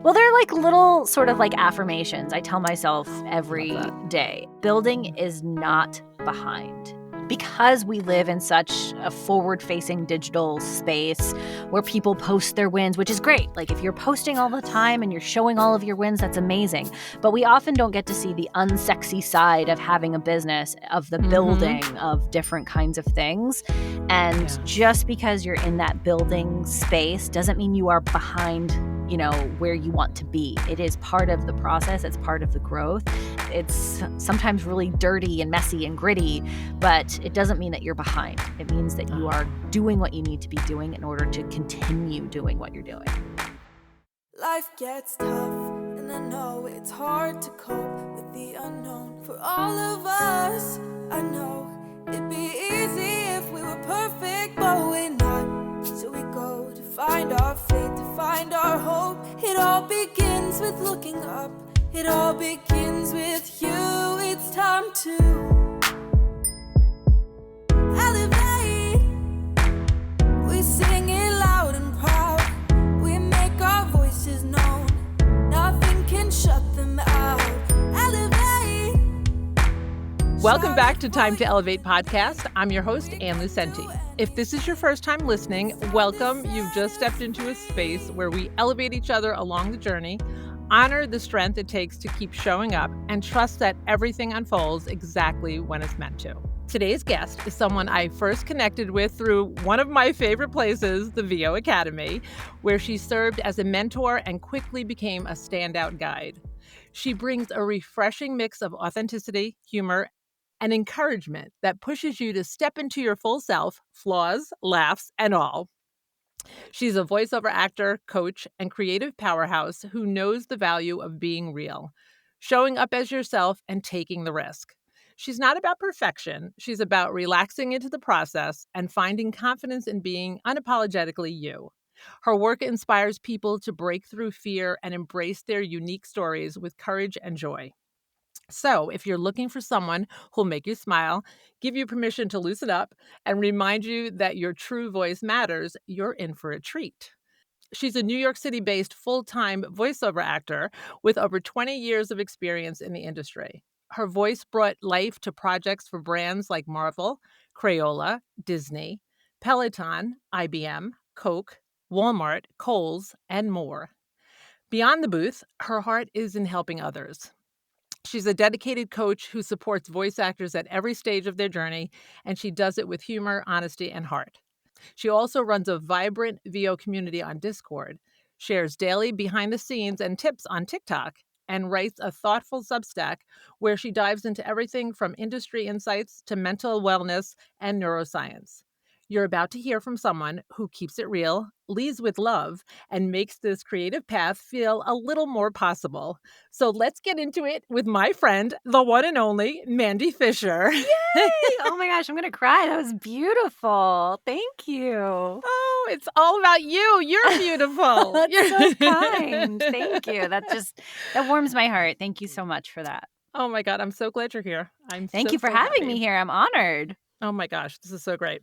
Well, they're like little sort of like affirmations I tell myself every day. Building is not behind. Because we live in such a forward-facing digital space where people post their wins, which is great. Like if you're posting all the time and you're showing all of your wins, that's amazing. But we often don't get to see the unsexy side of having a business, of the building of different kinds of things. And just because you're in that building space doesn't mean you are behind, you know, where you want to be. It is part of the process. It's part of the growth. It's sometimes really dirty and messy and gritty, but it doesn't mean that you're behind. It means that you are doing what you need to be doing in order to continue doing what you're doing. Life gets tough, and I know it's hard to cope with the unknown. For all of us, I know it'd be easy if we were perfect, but we're not. So we go to find our faith, to find our hope. It all begins with looking up. It all begins with you. It's time to elevate. We sing it loud and proud. We make our voices known. Nothing can shut them out. Elevate. Welcome back to Time to Elevate podcast. I'm your host, Ann Lucente. If this is your first time listening, welcome. You've just stepped into a space where we elevate each other along the journey, honor the strength it takes to keep showing up, and trust that everything unfolds exactly when it's meant to. Today's guest is someone I first connected with through one of my favorite places, the VO Academy, where she served as a mentor and quickly became a standout guide. She brings a refreshing mix of authenticity, humor, and encouragement that pushes you to step into your full self, flaws, laughs, and all. She's a voiceover actor, coach, and creative powerhouse who knows the value of being real, showing up as yourself and taking the risk. She's not about perfection. She's about relaxing into the process and finding confidence in being unapologetically you. Her work inspires people to break through fear and embrace their unique stories with courage and joy. So, if you're looking for someone who'll make you smile, give you permission to loosen up, and remind you that your true voice matters, you're in for a treat. She's a New York City-based full-time voiceover actor with over 20 years of experience in the industry. Her voice brought life to projects for brands like Marvel, Crayola, Disney, Peloton, IBM, Coke, Walmart, Kohl's, and more. Beyond the booth, her heart is in helping others. She's a dedicated coach who supports voice actors at every stage of their journey, and she does it with humor, honesty, and heart. She also runs a vibrant VO community on Discord, shares daily behind the scenes and tips on TikTok, and writes a thoughtful Substack where she dives into everything from industry insights to mental wellness and neuroscience. You're about to hear from someone who keeps it real, leads with love, and makes this creative path feel a little more possible. So let's get into it with my friend, the one and only Mandy Fisher. Yay! Oh my gosh, I'm going to cry. That was beautiful. Thank you. Oh, it's all about you. You're beautiful. That's so kind. Thank you. That warms my heart. Thank you so much for that. Oh my God, I'm so glad you're here. Thank you for having me here. I'm honored. Oh my gosh, this is so great.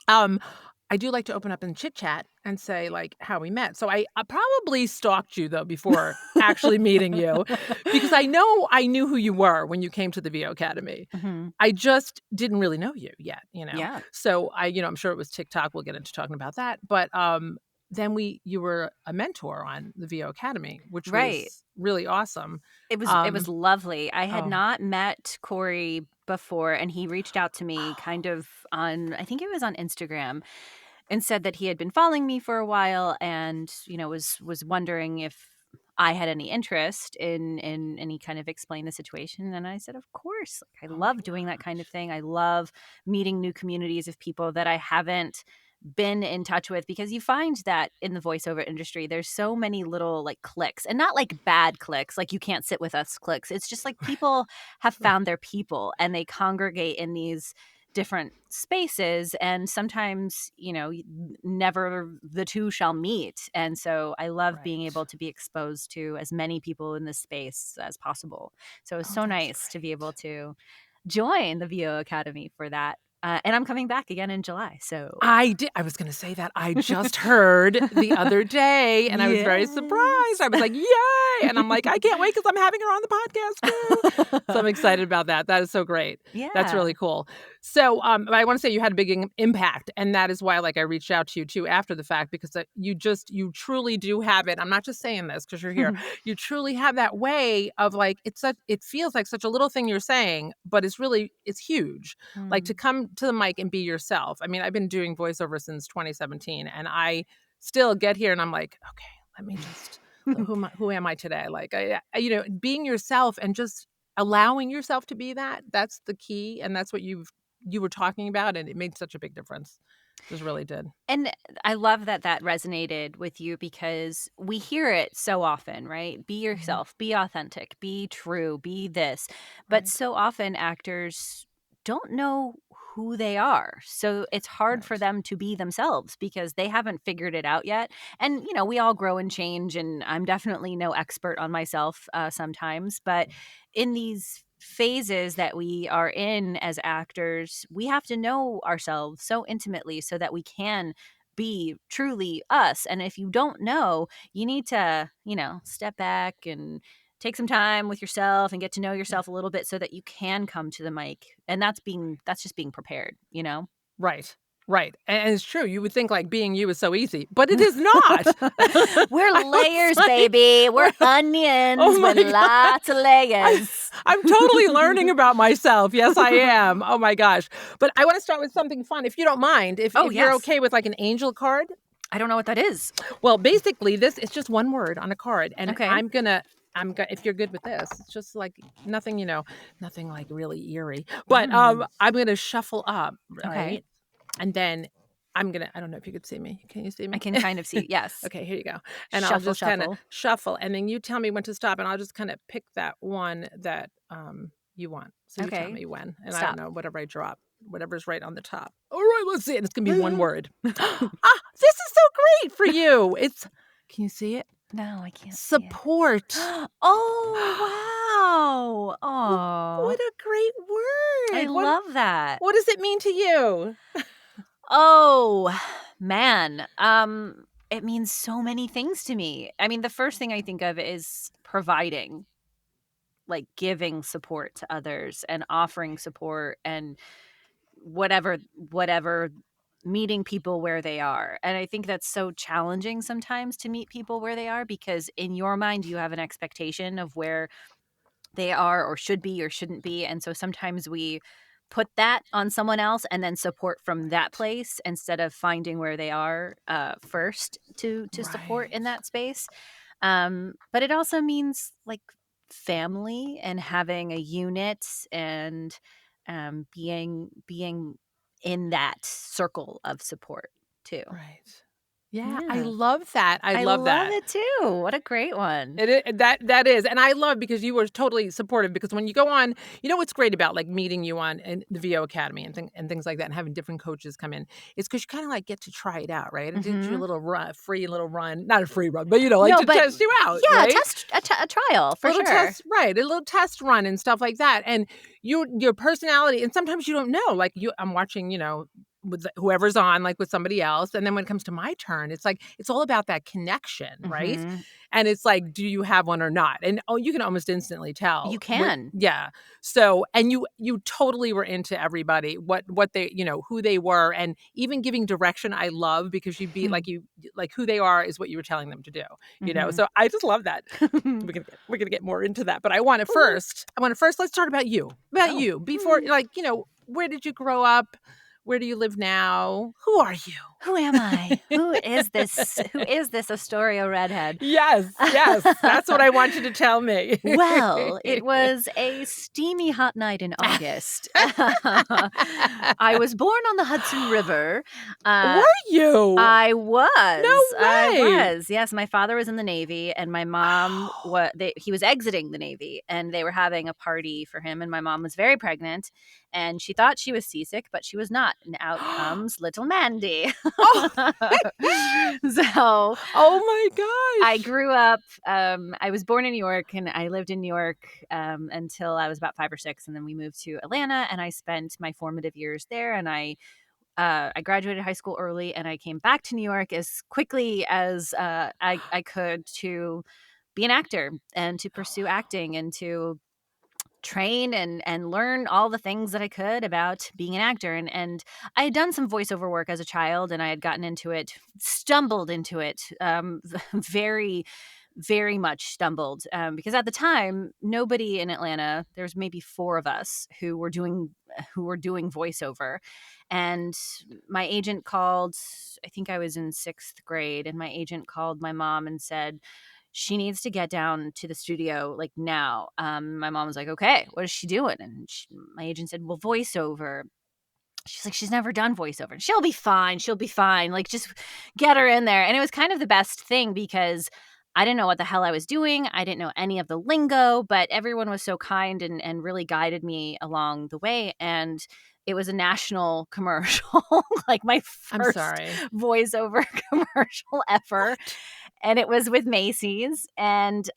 I do like to open up and chit chat and say like how we met. So I probably stalked you though before actually meeting you, because I knew who you were when you came to the VO Academy. Mm-hmm. I just didn't really know you yet, you know. Yeah. So I'm sure it was TikTok. We'll get into talking about that. But then you were a mentor on the VO Academy, which was really awesome. It was lovely. I had not met Corey before, and he reached out to me kind of I think it was on Instagram, and said that he had been following me for a while and, was wondering if I had any interest in, and he kind of explained the situation. And I said, of course, I love doing that kind of thing. I love meeting new communities of people that I haven't been in touch with, because you find that in the voiceover industry, there's so many little like cliques, and not like bad cliques, like you can't sit with us cliques. It's just like people have found their people and they congregate in these different spaces, and sometimes never the two shall meet. And so I love being able to be exposed to as many people in this space as possible. So it was so nice to be able to join the VO Academy for that And I'm coming back again in July. So I was going to say that. I just heard the other day and I was very surprised. I was like, yay. And I'm like, I can't wait because I'm having her on the podcast too. So I'm excited about that. That is so great. That's really cool. So I want to say you had a big impact. And that is why I reached out to you too after the fact, because you truly do have it. I'm not just saying this because you're here. You truly have that way of it feels like such a little thing you're saying, but it's huge. Like to come to the mic and be yourself. I mean, I've been doing voiceover since 2017 and I still get here and I'm like, okay, let me just, who am I today? Being yourself and just allowing yourself to be that's the key. And that's what you were talking about. And it made such a big difference. It just really did. And I love that resonated with you because we hear it so often, right? Be yourself, be authentic, be true, be this. But so often actors don't know who they are. So it's hard for them to be themselves because they haven't figured it out yet. And, we all grow and change. And I'm definitely no expert on myself sometimes. But in these phases that we are in as actors, we have to know ourselves so intimately so that we can be truly us. And if you don't know, you need to, step back and take some time with yourself and get to know yourself a little bit so that you can come to the mic. And that's just being prepared, Right. Right. And it's true. You would think being you is so easy, but it is not. We're layers, baby. We're onions with lots of layers. I'm totally learning about myself. Yes, I am. Oh my gosh. But I want to start with something fun, if you don't mind. If you're okay with an angel card. I don't know what that is. Well, basically it's just one word on a card. And I'm gonna if you're good with this, it's just nothing, nothing really eerie. But I'm gonna shuffle up, right? Okay. And then I don't know if you could see me. Can you see me? I can kind of see, yes. Okay, here you go. And Shuffle, I'll just kind of shuffle. And then you tell me when to stop. And I'll just kind of pick that one that you want. So you tell me when. And I don't know, whatever I drop, whatever's right on the top. All right, let's see it. It's going to be one word. This is so great for you. Can you see it? No, I can't Support. See it. Oh, wow. Oh, what a great word. I love that. What does it mean to you? Oh, man. It means so many things to me. I mean, the first thing I think of is providing, giving support to others and offering support and whatever, meeting people where they are. And I think that's so challenging sometimes to meet people where they are because in your mind, you have an expectation of where they are or should be or shouldn't be. And so sometimes we put that on someone else and then support from that place instead of finding where they are first to support in that space. But it also means family and having a unit and being in that circle of support too. Right. Yeah, I love that. I love that. I love it too. What a great one. That is. And I love because you were totally supportive because when you go on, what's great about meeting you on the VO Academy and things like that and having different coaches come in is because you kind of get to try it out, right? And do a little free little run, not a free run, but to test you out. Yeah, right? a trial for sure. Test, right. A little test run and stuff like that. And your personality, and sometimes you don't know, I'm watching, with whoever's on, with somebody else. And then when it comes to my turn, it's it's all about that connection, right? And it's do you have one or not? And you can almost instantly tell. You can. Yeah. So, and you totally were into everybody, what they, who they were, and even giving direction. I love because you'd be who they are is what you were telling them to do, So I just love that. We're gonna get more into that, but I want to first, let's talk about you, you before, where did you grow up? Where do you live now? Who are you? Who am I? Who is this? Who is this Astoria redhead? Yes. That's what I want you to tell me. Well, it was a steamy hot night in August. I was born on the Hudson River. Were you? I was. No way. I was. Yes, my father was in the Navy, and my mom he was exiting the Navy, and they were having a party for him. And my mom was very pregnant, and she thought she was seasick, but she was not. And out comes little Mandy. Oh. So Oh my gosh. I grew up, I was born in New York and I lived in New York until I was about 5 or 6. And then we moved to Atlanta and I spent my formative years there. And I graduated high school early and I came back to New York as quickly as I could to be an actor and to Oh, pursue wow. acting and to train and learn all the things that I could about being an actor. And I had done some voiceover work as a child and I had gotten into it, stumbled into it, very, very much stumbled, because at the time nobody in Atlanta, there's maybe 4 of us who were doing voiceover. And my agent called, I think I was in 6th grade, and my agent called my mom and said she needs to get down to the studio like now. My mom was like, okay, what is she doing? And my agent said, well, voiceover. She's like, she's never done voiceover. She'll be fine. She'll be fine. Like, just get her in there. And it was kind of the best thing because I didn't know what the hell I was doing. I didn't know any of the lingo, but everyone was so kind and really guided me along the way. And it was a national commercial, like my I'm first sorry. voiceover commercial ever. What? And it was with Macy's. And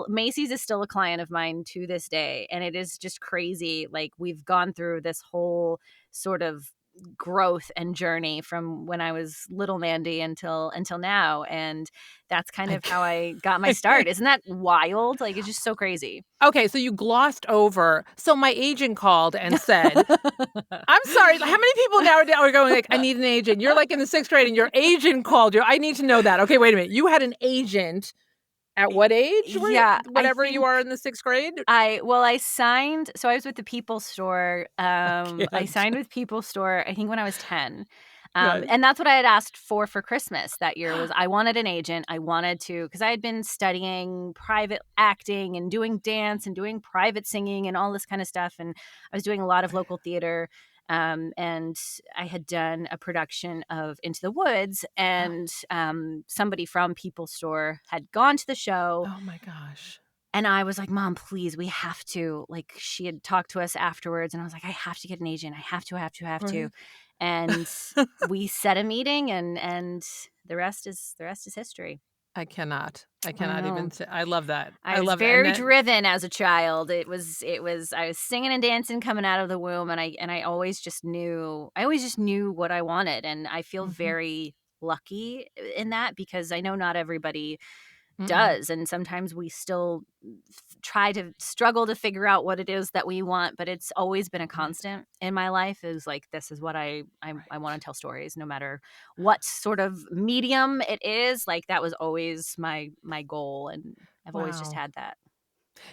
Macy's is still a client of mine to this day. And it is just crazy. Like, we've gone through this whole sort of growth and journey from when I was little Mandy until now. And that's kind of how I got my start. Isn't that wild? Like, it's just so crazy. Okay, so you glossed over. So my agent called and said, I'm sorry, how many people now are going like, I need an agent? You're like in the 6th grade and your agent called you. I need to know that. Okay, wait a minute. You had an agent at what age? Yeah, I Whatever you think are in the 6th grade? I signed, so I was with the People Store. I I can't. signed with People Store, I think when I was 10. Yes. And that's what I had asked for Christmas that year was I wanted an agent. I wanted to, because I had been studying private acting and doing dance and doing private singing and all this kind of stuff. And I was doing a lot of local theater. And I had done a production of Into the Woods, Oh, and somebody from People Store had gone to the show. oh my gosh. And I was like, Mom, please, we have to. Like, she had talked to us afterwards, and I was like, I have to get an agent. I have to, I have to, I have to. Right. And we set a meeting, and the rest is history. I cannot. I I cannot even know. say. I love that. I I was love it. And very then, driven as a child. I was singing and dancing coming out of the womb, and I always just knew what I wanted, and I feel mhm, very lucky in that because I know not everybody mm-mm, does, and sometimes we still try to struggle to figure out what it is that we want, but it's always been a right, constant in my life is like this is what I want right. to tell stories no matter what sort of medium it is. Like, that was always my goal, and I've always just Wow. had that.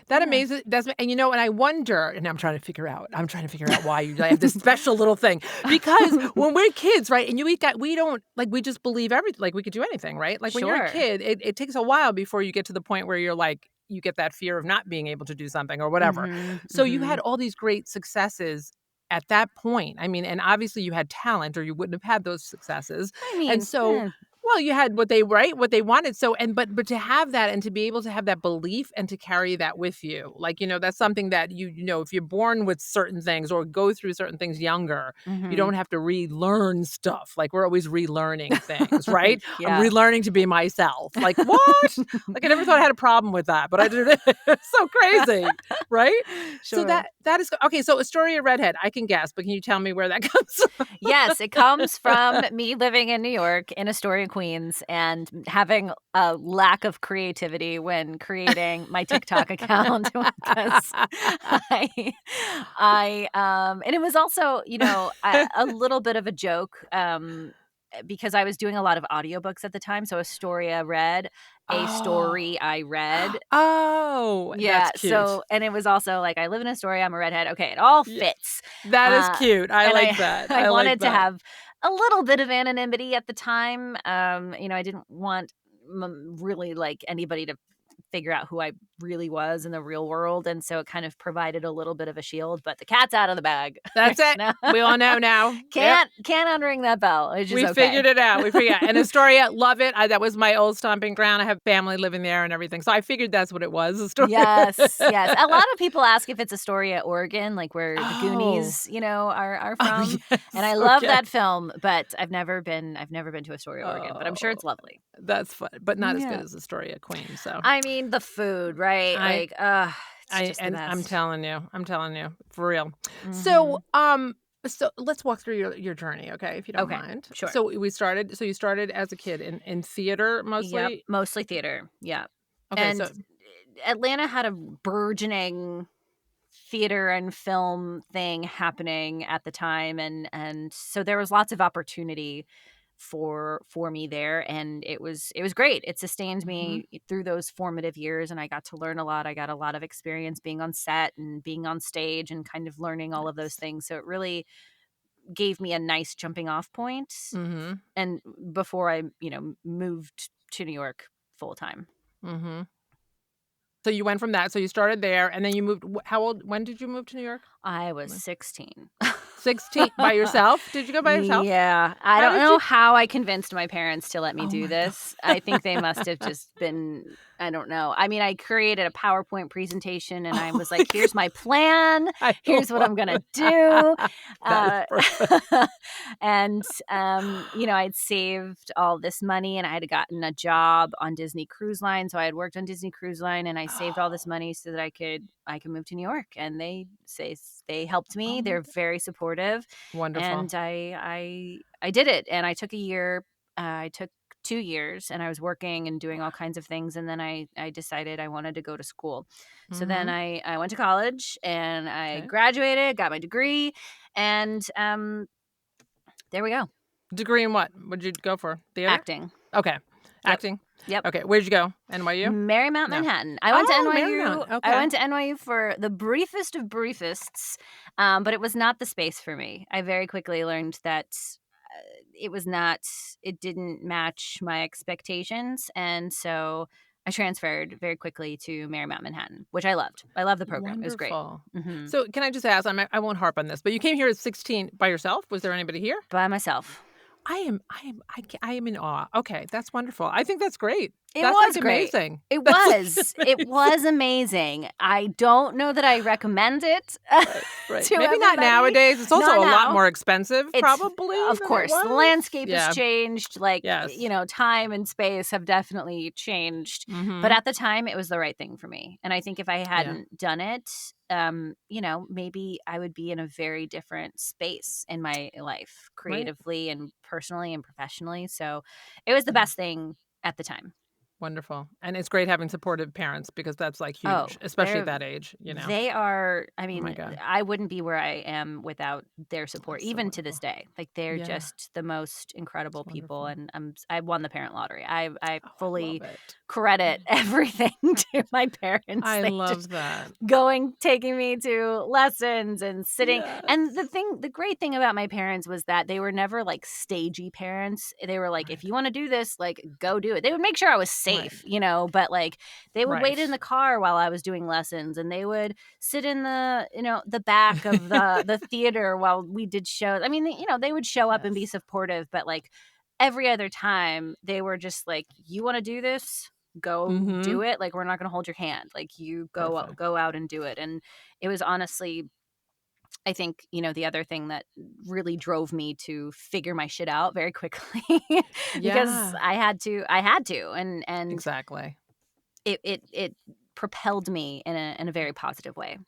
That Yeah. amazes that's and, and I wonder and I'm trying to figure out why you have this special little thing, because when we're kids, right, and we don't like, we just believe everything, like, we could do anything, right? Like, when you're a Sure. kid, it takes a while before you get to the point where you're like, you get that fear of not being able to do something or whatever. Mhm. So you had Mhm. all these great successes at that point. I mean, and obviously you had talent or you wouldn't have had those successes. I And mean, so well, you had what they wanted, so and but to have that and to be able to have that belief and to carry that with you, like, that's something that if you're born with certain things or go through certain things younger, you mhm. don't have to relearn stuff, like, we're always relearning things, right? I'm Yeah. relearning to be myself, like, "What?" Like, I never thought I had a problem with that, but I did it. It's so crazy, right? So Sure. that is okay, so Astoria Redhead, I can guess, but can you tell me where that comes from? Yes, it comes from me living in New York in Astoria, Queens, and having a lack of creativity when creating my TikTok account because I and it was also, a little bit of a joke, because I was doing a lot of audiobooks at the time, so Astoria read, a Oh. story I read. Oh, that's Yeah, cute. so and it was also like, I live in Astoria, I'm a redhead, okay, it all Yeah, fits. that is Uh, cute. I and like I that. I I like wanted to that. have a little bit of anonymity at the time. I didn't want really like anybody to figure out who I really was in the real world. And so it kind of provided a little bit of a shield, but the cat's out of the bag. That's it. No. We all know now. Can't unring that bell, which is We okay. figured it out. We figured it out. And Astoria, love it. That was my old stomping ground. I have family living there and everything. So I figured that's what it was, Astoria. Yes. A lot of people ask if it's Astoria, Oregon, like where the Goonies, are from. Oh, yes. And I love that film, but I've never been to Astoria, Oregon, but I'm sure it's Oh, lovely. that's fun, but not as good as Astoria, Queens. So I mean, the food, right? It's just the best. I'm telling you, for real. Mhm. So let's walk through your journey, okay, if you don't mind. Sure. So you started as a kid in theater mostly? Yep, mostly theater. Yeah. Okay, And so Atlanta had a burgeoning theater and film thing happening at the time, and so there was lots of opportunity for me there, and it was great. It sustained me through those formative years, and I got to learn a lot. I got a lot of experience being on set and being on stage and kind of learning all of those things. So it really gave me a nice jumping off point. Mhm. And before I, moved to New York full time. Mhm. So you went from that. So you started there, and then you moved. How old? When did you move to New York? I was 16. 16 by yourself? Did you go by yourself? Yeah. I How don't did know you- how I convinced my parents to let me Oh do my this. I think they must have just been, I don't know. I mean, I created a PowerPoint presentation and I was like, here's my plan. Here's what I'm going to do. That is perfect. And, I'd saved all this money and I had gotten a job on Disney Cruise Line. So I had worked on Disney Cruise Line and I saved all this money so that I could move to New York. And they helped me. Oh my They're God. very supportive. Wonderful. And I did it. And I took a year. I took 2 years and I was working and doing all kinds of things. And then I decided I wanted to go to school. So then I went to college and I graduated, got my degree, and there we go. Degree in what? What'd you go for? Theater? Acting. Okay. Acting? Yep. Okay. Where'd you go? NYU? Marymount, No. Manhattan. I went to NYU. Marymount. Okay. I went to NYU for the briefest of briefists, but it was not the space for me. I very quickly learned that it didn't match my expectations, and so I transferred very quickly to Marymount Manhattan, which I loved. I love the program. It was great. Wonderful. Mhm. So can I just ask, I won't harp on this, but you came here at 16 by yourself? Was there anybody here? By myself. I am in awe. Okay, that's wonderful. I think that's great. It That's was like great. amazing. It That's like was. It was amazing. I don't know that I recommend it. Right. To Maybe not everybody. nowadays. It's also Not a lot now. more expensive, It's- probably. Of than it course, the was. landscape Yeah. has changed. Like, Yes. time and space have definitely changed. Mhm. But at the time, it was the right thing for me. And I think if I hadn't done it, maybe I would be in a very different space in my life, creatively and personally and professionally. So it was the best thing at the time. Wonderful. And it's great having supportive parents because that's like Oh, huge, especially at they're- that age, They are, I my mean, God. I wouldn't be where I am without their support, That's so even to this wonderful. day. Like, they're Yeah. just the most incredible That's people, wonderful. and I won the parent lottery. I Oh, I fully love it. credit everything to my parents. I They love just that. taking me to lessons and sitting. And the great thing about my parents was that they were never like stagey parents. They were like, if you want to do this, like, go do it. They would make sure I was safe, but like they would wait in the car while I was doing lessons, and they would sit in the back of the theater while we did shows. I mean, they would show up and be supportive, but like every other time they were just like, you want to do this? Go do it. Like, we're not going to hold your hand. Like, you go out and do it. And it was honestly, I think, the other thing that really drove me to figure my shit out very quickly because I had to, and Exactly. it propelled me in a very positive way.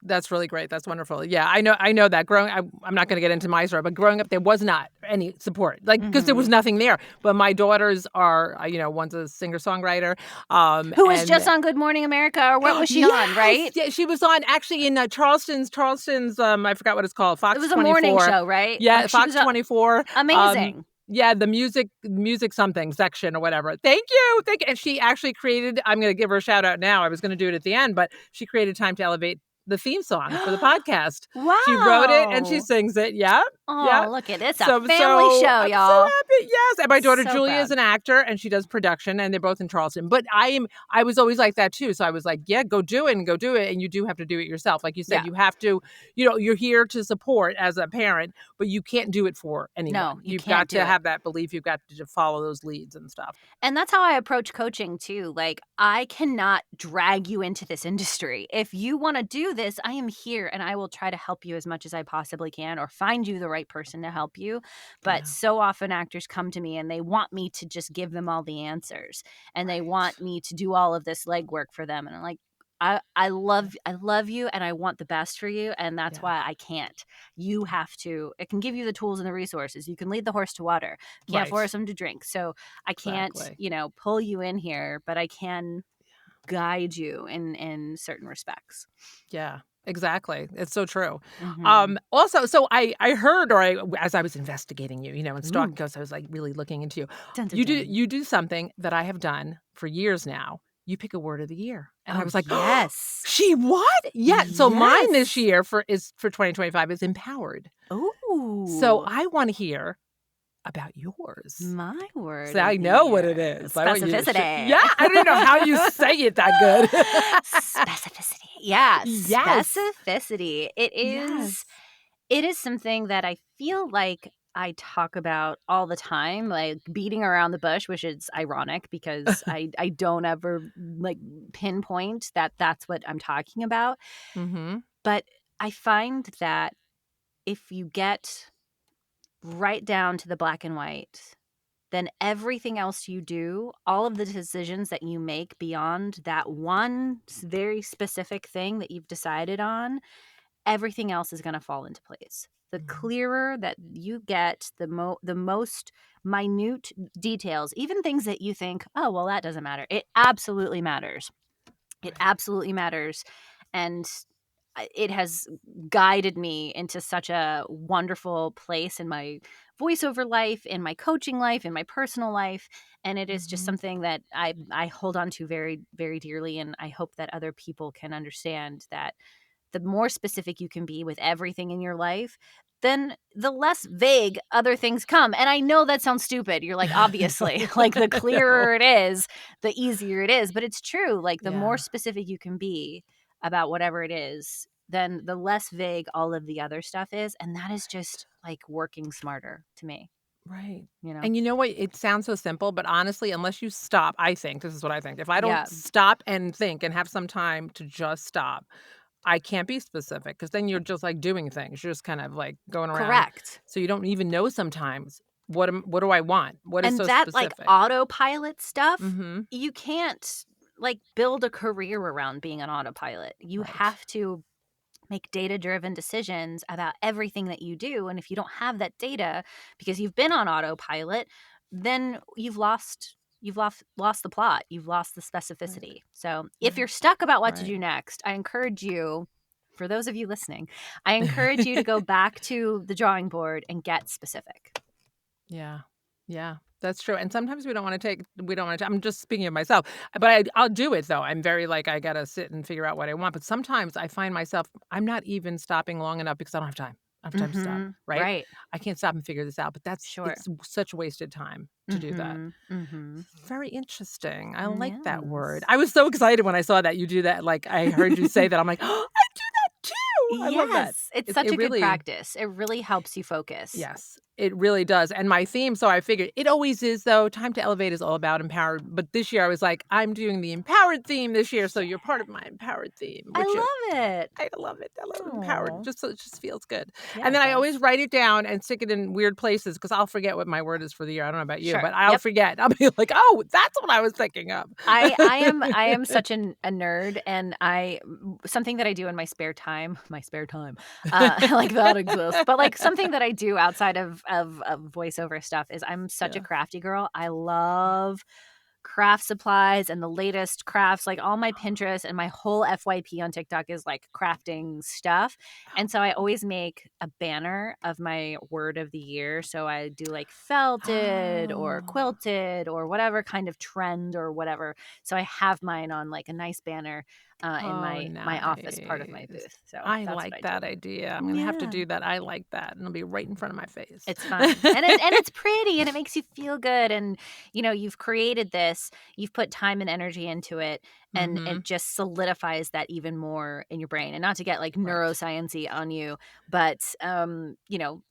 That's really great. That's wonderful. Yeah, I know that growing. I'm not going to get into my story, but growing up, there was not any support, like, because there was nothing there. But my daughters are, one's a singer songwriter, who was just on Good Morning America, or what was she on? Right? Yeah, she was on actually in Charleston's. I forgot what it's called. Fox. It was a 24. morning show, right? Yeah, Fox 24. Amazing. Yeah, the music something section or whatever. Thank you. And she actually created. I'm going to give her a shout out now. I was going to do it at the end, but she created Time to Elevate, the theme song for the podcast. Wow. She wrote it and she sings it. Yeah. Yeah. Oh, look at it's a So family so show, I'm so y'all. happy. Yes. And my daughter So Julia is proud. an actor and she does production and they're both in Charleston. But I was always like that too. So I was like, yeah, go do it and go do it. And you do have to do it yourself. Like you said, Yeah. you have to, you're here to support as a parent, but you can't do it for anyone. No, you You've can't got do to it. have that belief. You've got to follow those leads and stuff. And that's how I approach coaching too. Like, I cannot drag you into this industry. If you want to do this, I am here and I will try to help you as much as I possibly can or find you the right person to help you. But Yeah. so often actors come to me and they want me to just give them all the answers and they Right. want me to do all of this legwork for them. And I'm like, I love you and I want the best for you. And that's Yeah. why I can't. You Yeah. have to, it can give you the tools and the resources. You can lead the horse to water, can't Right. force them to drink. So I can't, Exactly. pull you in here, but I can guide you in certain respects. Yeah, exactly. It's so true. Mhm. Also, so I heard, as I was investigating you, and stalking, Ooh. because I was like really looking into you. Dun, dun, You do dun. you do something that I have done for years now. You pick a word of the year, and I Oh, was like, oh, yes. she what? Yeah. So mine this Yes. year for 2025 is empowered. So Ooh. I want to hear about yours. My word So of I the know what it year. is. I want you to Specificity. yeah, I don't even know how you say it that good. Specificity. Yeah, Yes. specificity. Yes. It is something that I feel like I talk about all the time, like beating around the bush, which is ironic because I don't ever like pinpoint that that's what I'm talking about. Mhm. But I find that if you get right down to the black and white, then everything else you do, all of the decisions that you make beyond that one very specific thing that you've decided on, everything else is going to fall into place. The Mhm. clearer that you get, the most minute details, even things that you think, oh well, that doesn't matter. It absolutely matters. It Right. absolutely matters, and it has guided me into such a wonderful place in my voiceover life, in my coaching life, in my personal life, and it is just Mhm. something that I hold on to very very dearly, and I hope that other people can understand that the more specific you can be with everything in your life, then the less vague other things come. And I know that sounds stupid. You're like, obviously, like the I know. clearer it is, the easier it is. But it's true. Like the more Yeah, specific you can be about whatever it is, then the less vague all of the other stuff is. And that is just like working smarter to me, right. you know? And you know what? It sounds so simple, but honestly, unless you stop, I think this is what I think. If I don't Yeah. stop and think and have some time to just stop, I can't be specific because then you're just like doing things. You're just kind of like going around. Correct. So you don't even know sometimes what do I want? What is And so that like specific? autopilot stuff, Mhm. you can't like build a career around being an autopilot. You Right. have to make data driven decisions about everything that you do. And if you don't have that data because you've been on autopilot, then you've lost the plot. You've lost the Right. specificity. So if you're Right. stuck about what to Right. do next, I encourage you, for those of you listening, I encourage you to go back to the drawing board and get specific. Yeah. Yeah, that's true, and sometimes we don't wanna I'm just speaking of myself, but I'll do it though. I'm very like, I gotta sit and figure out what I want, but sometimes I find myself I'm not even stopping long enough because I don't have time. I don't have time to stop, right? Right. I can't stop and figure this out, but Sure. it's such wasted time to do that. Mhm. Very interesting. I like that word. Yes. I was so excited when I saw that you do that, like, I heard you say that, I'm like, "Oh, I do that too!" I love that. Yes, it's such It a good really practice. It really helps you focus. yes, it really does, and my theme so I figured it always is though, Time to Elevate is all about empowered, but this year I was like, "I'm doing the empowered theme this year, so you're part of my empowered theme," I which love it. I love it. I love empowered. Oh, Just so it just feels good. yeah, And it then I always does. write it down and stick it in weird places because I'll forget what my word is for the year. I don't know about you, Sure. but I'll Yep. forget. I'll be like, "Oh, that's what I was thinking of." I am such a nerd, and something that I do in my spare time, like that exists, but like something that I do outside of voiceover stuff is I'm such a Yeah. crafty girl. I Yeah. love craft supplies and the latest crafts. Like all my Pinterest and my whole FYP on TikTok is like crafting stuff. And so I always make a banner of my word of the year. So I do like felted or Oh. quilted or whatever kind of trend or whatever. So I have mine on like a nice banner in Oh, my office part of my nice. booth. So I that's what like I that do. idea. I'm gonna have to Yeah. do that. I like that, and it'll be right in front of my face. It's fun. And it's pretty and it makes you feel good and you've created this, you've put time and energy into it and Mhm. it just solidifies that even more in your brain. And not to get like Right. neuroscience-y on you, but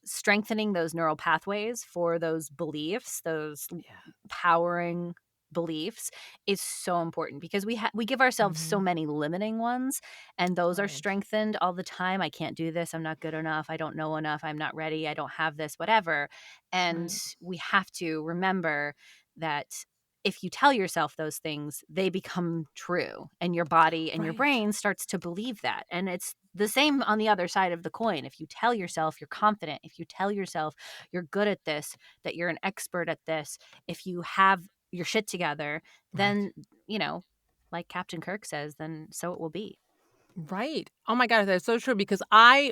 strengthening those neural pathways for those beliefs, those Yeah. powering beliefs is so important because we give ourselves so Mhm. many limiting ones and those are Right. strengthened all the time. I can't do this, I'm not good enough, I don't know enough, I'm not ready, I don't have this, whatever. And Right. we have to remember that if you tell yourself those things, they become true and your body and your Right. brain starts to believe that. And it's the same on the other side of the coin. If you tell yourself you're confident, if you tell yourself you're good at this, that you're an expert at this, if you have your shit together, Right. then, like Captain Kirk says, then so it will be. Right. Oh my god, that's so true because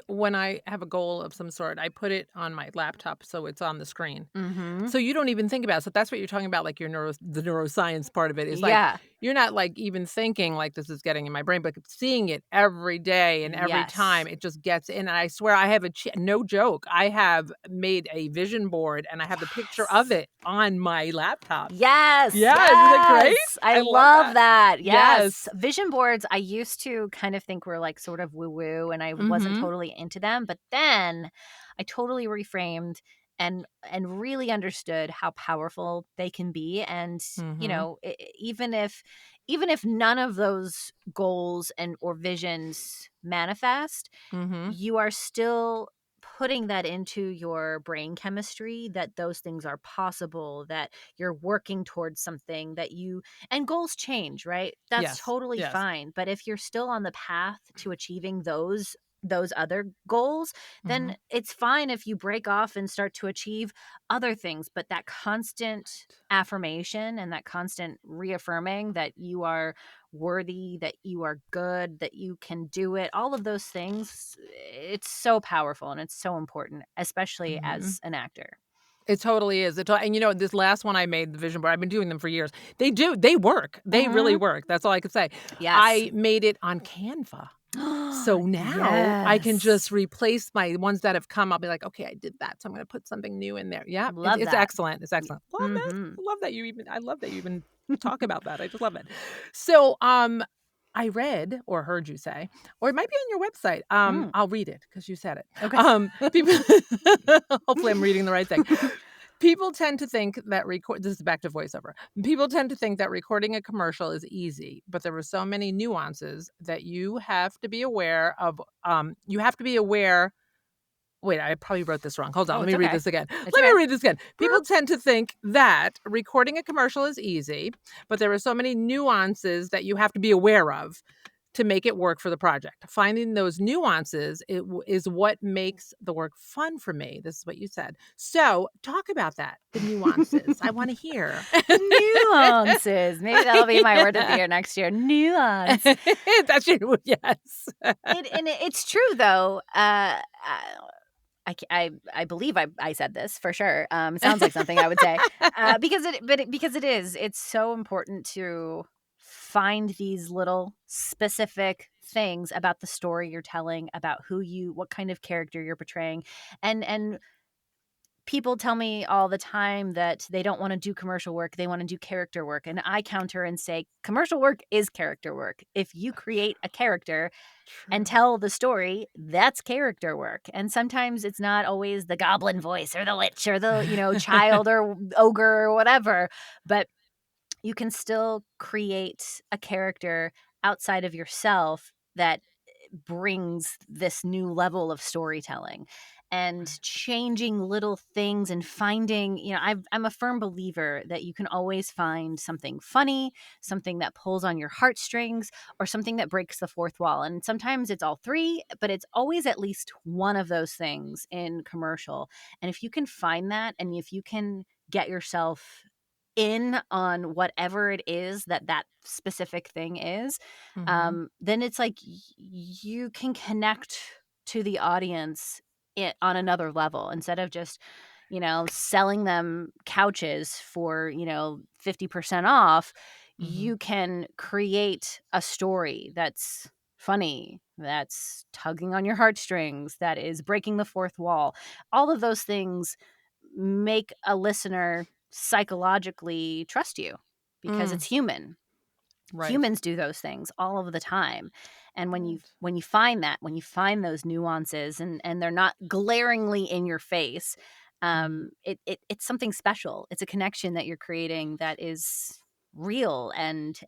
when I have a goal of some sort, I put it on my laptop so it's on the screen. Mhm. So you don't even think about it. So that's what you're talking about, like the neuroscience part of it is like Yeah. you're not like even thinking like this is getting in my brain, but seeing it every day and every time Yes. it just gets in. And I swear I have no joke. I have made a vision board and I have the picture of Yes. it on my laptop. Yes, Yeah, isn't that great? yes. I I love love that. that. Yes. Yes. Vision boards, I used to kind of think were like sort of woo-woo and I wasn't Mhm. totally into them, but then I totally reframed and really understood how powerful they can be and Mhm. even if none of those goals and or visions manifest, Mhm. you are still putting that into your brain chemistry that those things are possible, that you're working towards something that you and goals change, right? That's Yes. totally Yes. fine. But if you're still on the path to achieving those other goals, then Mhm. it's fine if you break off and start to achieve other things. But that constant Right. affirmation and that constant reaffirming that you are worthy, that you are good, that you can do it, all of those things, it's so powerful and it's so important, especially Mhm. as an actor. It totally is. And this last one I made, the vision board, I've been doing them for years. They work. They really Mhm. work. That's all I could say. Yes. I made it on Canva. So now I can just Yes. replace my ones that have come. I'll be like, okay, I did that. So I'm going to put something new in there. Yeah. It's, Love it's that. excellent. It's excellent. Love that. Mhm. I love that you even talk about that. I just love it. So, I read or heard you say, or it might be on your website. Mm. I'll read it because you said it. Okay. People, hopefully I'm reading the right thing. People tend to think that this is back to voiceover. People tend to think that recording a commercial is easy, but there are so many nuances that you have to be aware of. You have to be aware. Wait, I probably wrote this wrong. Hold on. Oh, Let it's me read okay. this again. It's Let me okay. read this again. People tend to think that recording a commercial is easy, but there are so many nuances that you have to be aware of to make it work for the project. Finding those nuances is what makes the work fun for me. This is what you said. So talk about that, the nuances. I want to hear. Nuances. Maybe that'll be my word of the Yeah. year next year. Nuance. That's your yes. It's true though. I believe I said this for sure. Sounds like something I would say. Because it is. It's so important to find these little specific things about the story you're telling, about what kind of character you're portraying, and people tell me all the time that they don't want to do commercial work, they want to do character work. And I counter and say, commercial work is character work. If you create a character and True. tell the story, that's character work. And sometimes it's not always the goblin voice or the witch or the, child or ogre or whatever, but you can still create a character outside of yourself that brings this new level of storytelling and Right. changing little things and finding, I'm a firm believer that you can always find something funny, something that pulls on your heartstrings, or something that breaks the fourth wall. And sometimes it's all three, but it's always at least one of those things in commercial. And if you can find that and if you can get yourself in on whatever it is that that specific thing is, Mhm. then it's like you can connect to the audience on another level instead of just, selling them couches for, 50% off. Mhm. You can create a story that's funny, that's tugging on your heartstrings, that is breaking the fourth wall. All of those things make a listener psychologically trust you because Mm. it's human. Right. Humans do those things all of the time. And Right. when you find that, when you find those nuances and they're not glaringly in your face, Mhm. it's something special. It's a connection that you're creating that is real, and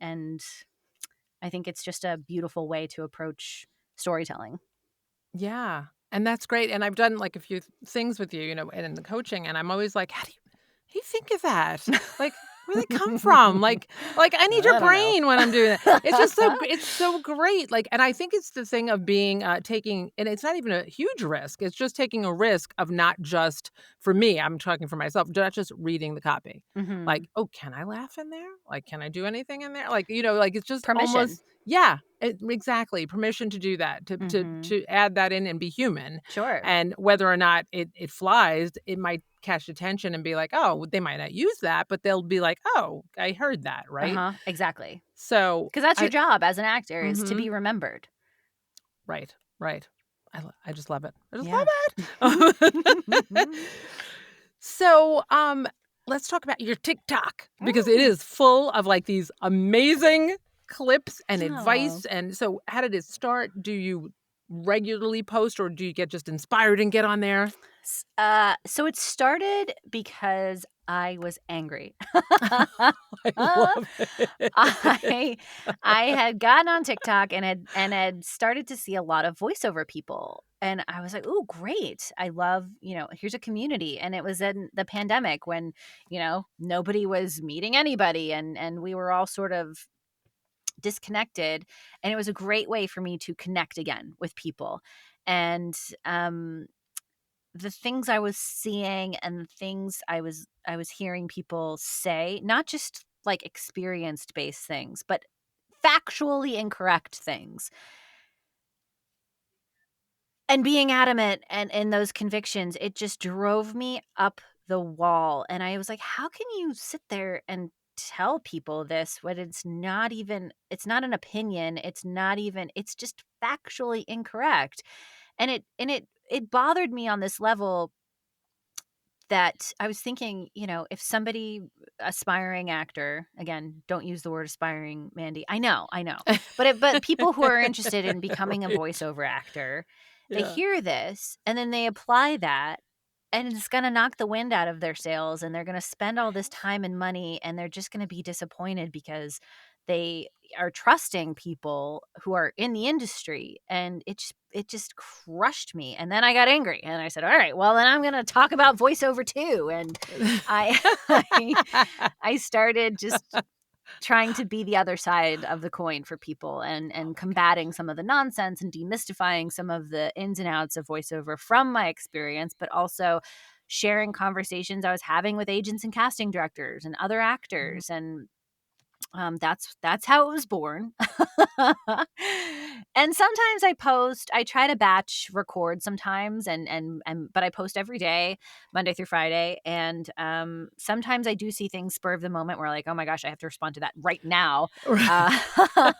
I think it's just a beautiful way to approach storytelling. Yeah, and that's great, and I've done, like, a few things with you, and in the coaching, and I'm always like, how do you think of that? Like, where they come from? Like, I need your I don't know. brain when I'm doing that. It's just it's so great, like, and I think it's the thing of being, taking, and it's not even a huge risk, it's just taking a risk of not just for me, I'm talking for myself, not just reading the copy. Like, Mhm. "Oh, can I laugh in there? Like, can I do anything in there?" Like, like, it's just Permission. almost, yeah, exactly, permission to do that, to Mhm. add that in and be human, Sure. and whether or not it flies, it might catch attention and be like, "Oh," they might not use that, but they'll be like, "Oh, I heard that," right? Uh-huh, exactly. So, Because that's your I job as an actor is to be mhm, remembered. right, right. I just love it. I just Yeah. love it. So, let's talk about your TikTok because it Ooh. is full of, like, these amazing clips and Oh. advice, and so how did it start? Do you regularly post, or do you get just inspired and get on there? So it started because I was angry. I love it. I I had gotten on TikTok and had started to see a lot of voiceover people, and I was like, "Ooh, great. I love, here's a community." And it was in the pandemic when, nobody was meeting anybody and we were all sort of disconnected, and it was a great way for me to connect again with people. And um the things I was seeing and the things I was hearing people say, not just like experienced based things, but factually incorrect things. And being adamant and in those convictions, it just drove me up the wall. And I was like, how can you sit there and tell people this when it's not an opinion, it's just factually incorrect. And it bothered me on this level that I was thinking, if somebody, aspiring actor, again, don't use the word aspiring, Mandy. I know. But people who are interested in becoming a Right. voiceover actor, they Yeah. hear this and then they apply that, and it's going to knock the wind out of their sails, and they're going to spend all this Right. time and money, and they're just going to be disappointed because they are trusting people who are in the industry. And it just crushed me, and then I got angry and I said, all right, well, then I'm going to talk about voiceover too. And I I, I started just trying to be the other side of the coin for people, Oh and my combating gosh. some of the nonsense and demystifying some of the ins and outs of voiceover from my experience, but also sharing conversations I was having with agents and casting directors and other Mhm. actors. And that's how it was born. And sometimes I post. I try to batch record sometimes, and but I post every day, Monday through Friday. And sometimes I do see things spur of the moment where, like, oh my gosh, I have to respond to that right now, uh,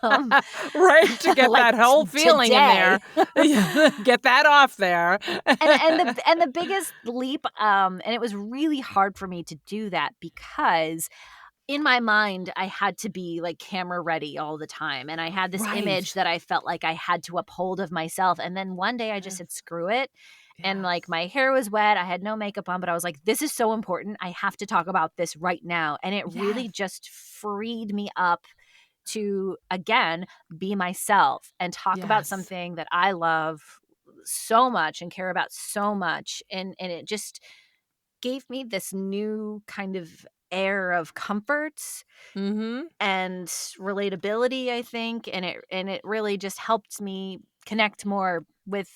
um, Right, to get like that whole feeling in there. today. Yeah, get that off there. And the biggest leap, and it was really hard for me to do that because in my mind, I had to be, like, camera ready all the time, and I had this image Right. that I felt like I had to uphold of myself. And then one day I just Yes, said, "Screw it," and, like, yes, my hair was wet, I had no makeup on, but I was like, "This is so important, I have to talk about this right now," and it really yes, just freed me up to, again, be myself and talk about yes. something that I love so much and care about so much. And it just gave me this new kind of air of comfort Mhm. and relatability, I think. And it really just helped me connect more with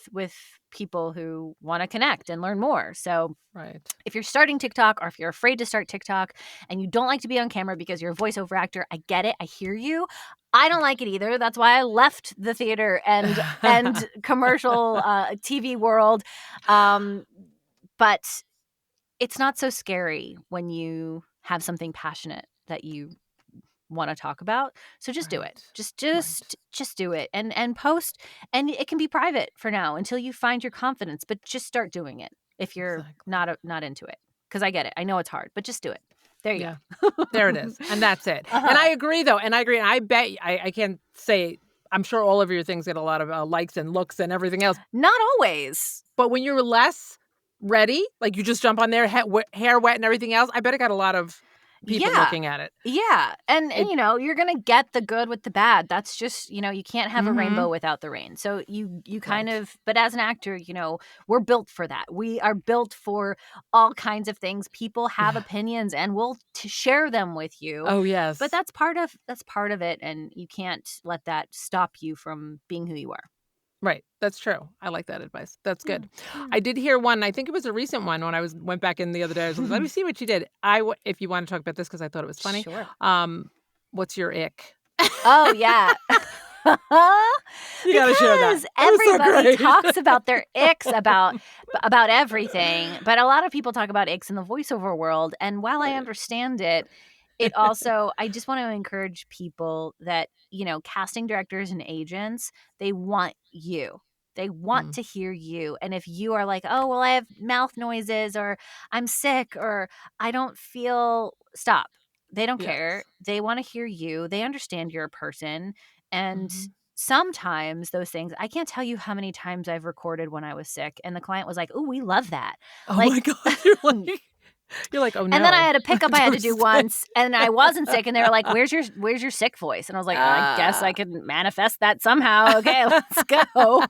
people who want to connect and learn more. So Right. if you're starting TikTok, or if you're afraid to start TikTok and you don't like to be on camera because you're a voiceover actor, I get it. I hear you. I don't like it either. That's why I left the theater and commercial TV world. But it's not so scary when you have something passionate that you want to talk about. So just do it. Right. Just do it and post, and it can be private for now until you find your confidence, but just start doing it if you're Exactly. not into it. Cuz I get it. I know it's hard, but just do it. There you Yeah. go. There it is. And that's it. And Uh-huh. I agree, though. And I agree. And I bet I can't say, I'm sure all of your things get a lot of likes and looks and everything else. Not always. But when you're less ready, like you just jump on there, hair wet and everything else, I bet it got a lot of people Yeah. looking at it. Yeah. And It, you know, you're going to get the good with the bad. That's just, you know, you can't have a mm-hmm. rainbow without the rain. So you kind Right. of, but as an actor, you know, we're built for that. We are built for all kinds of things. People have Yeah. opinions and we'll share them with you. Oh, But yes. that's part of it, and you can't let that stop you from being who you are. Right. That's true. I like that advice. That's Yeah. good. Yeah. I did hear one. I think it was a recent one when I went back in the other day. I was like, let me see what she did. If you want to talk about this because I thought it was funny. Sure. What's your ick? Oh, yeah. You got to share that. Because It was so everybody great. talks about their icks about everything, but a lot of people talk about icks in the voiceover world, and while I Right. understand it, it also I just want to encourage people that, you know, casting directors and agents, they want you. They want Mm, to hear you. And if you are like, "Oh, well, I have mouth noises, or I'm sick, or I don't feel," stop. They don't care. yes. They want to hear you. They understand you're a person. And Mhm. sometimes those things, I can't tell you how many times I've recorded when I was sick and the client was like, "Oh, we love that." Oh my Like, God. You're like, oh and then I no. had a pickup I had to do Lucente. once, and I wasn't sick, and they were like, "Where's your sick voice?" And I was like, "I guess I Ah. can manifest that somehow. Okay, let's go."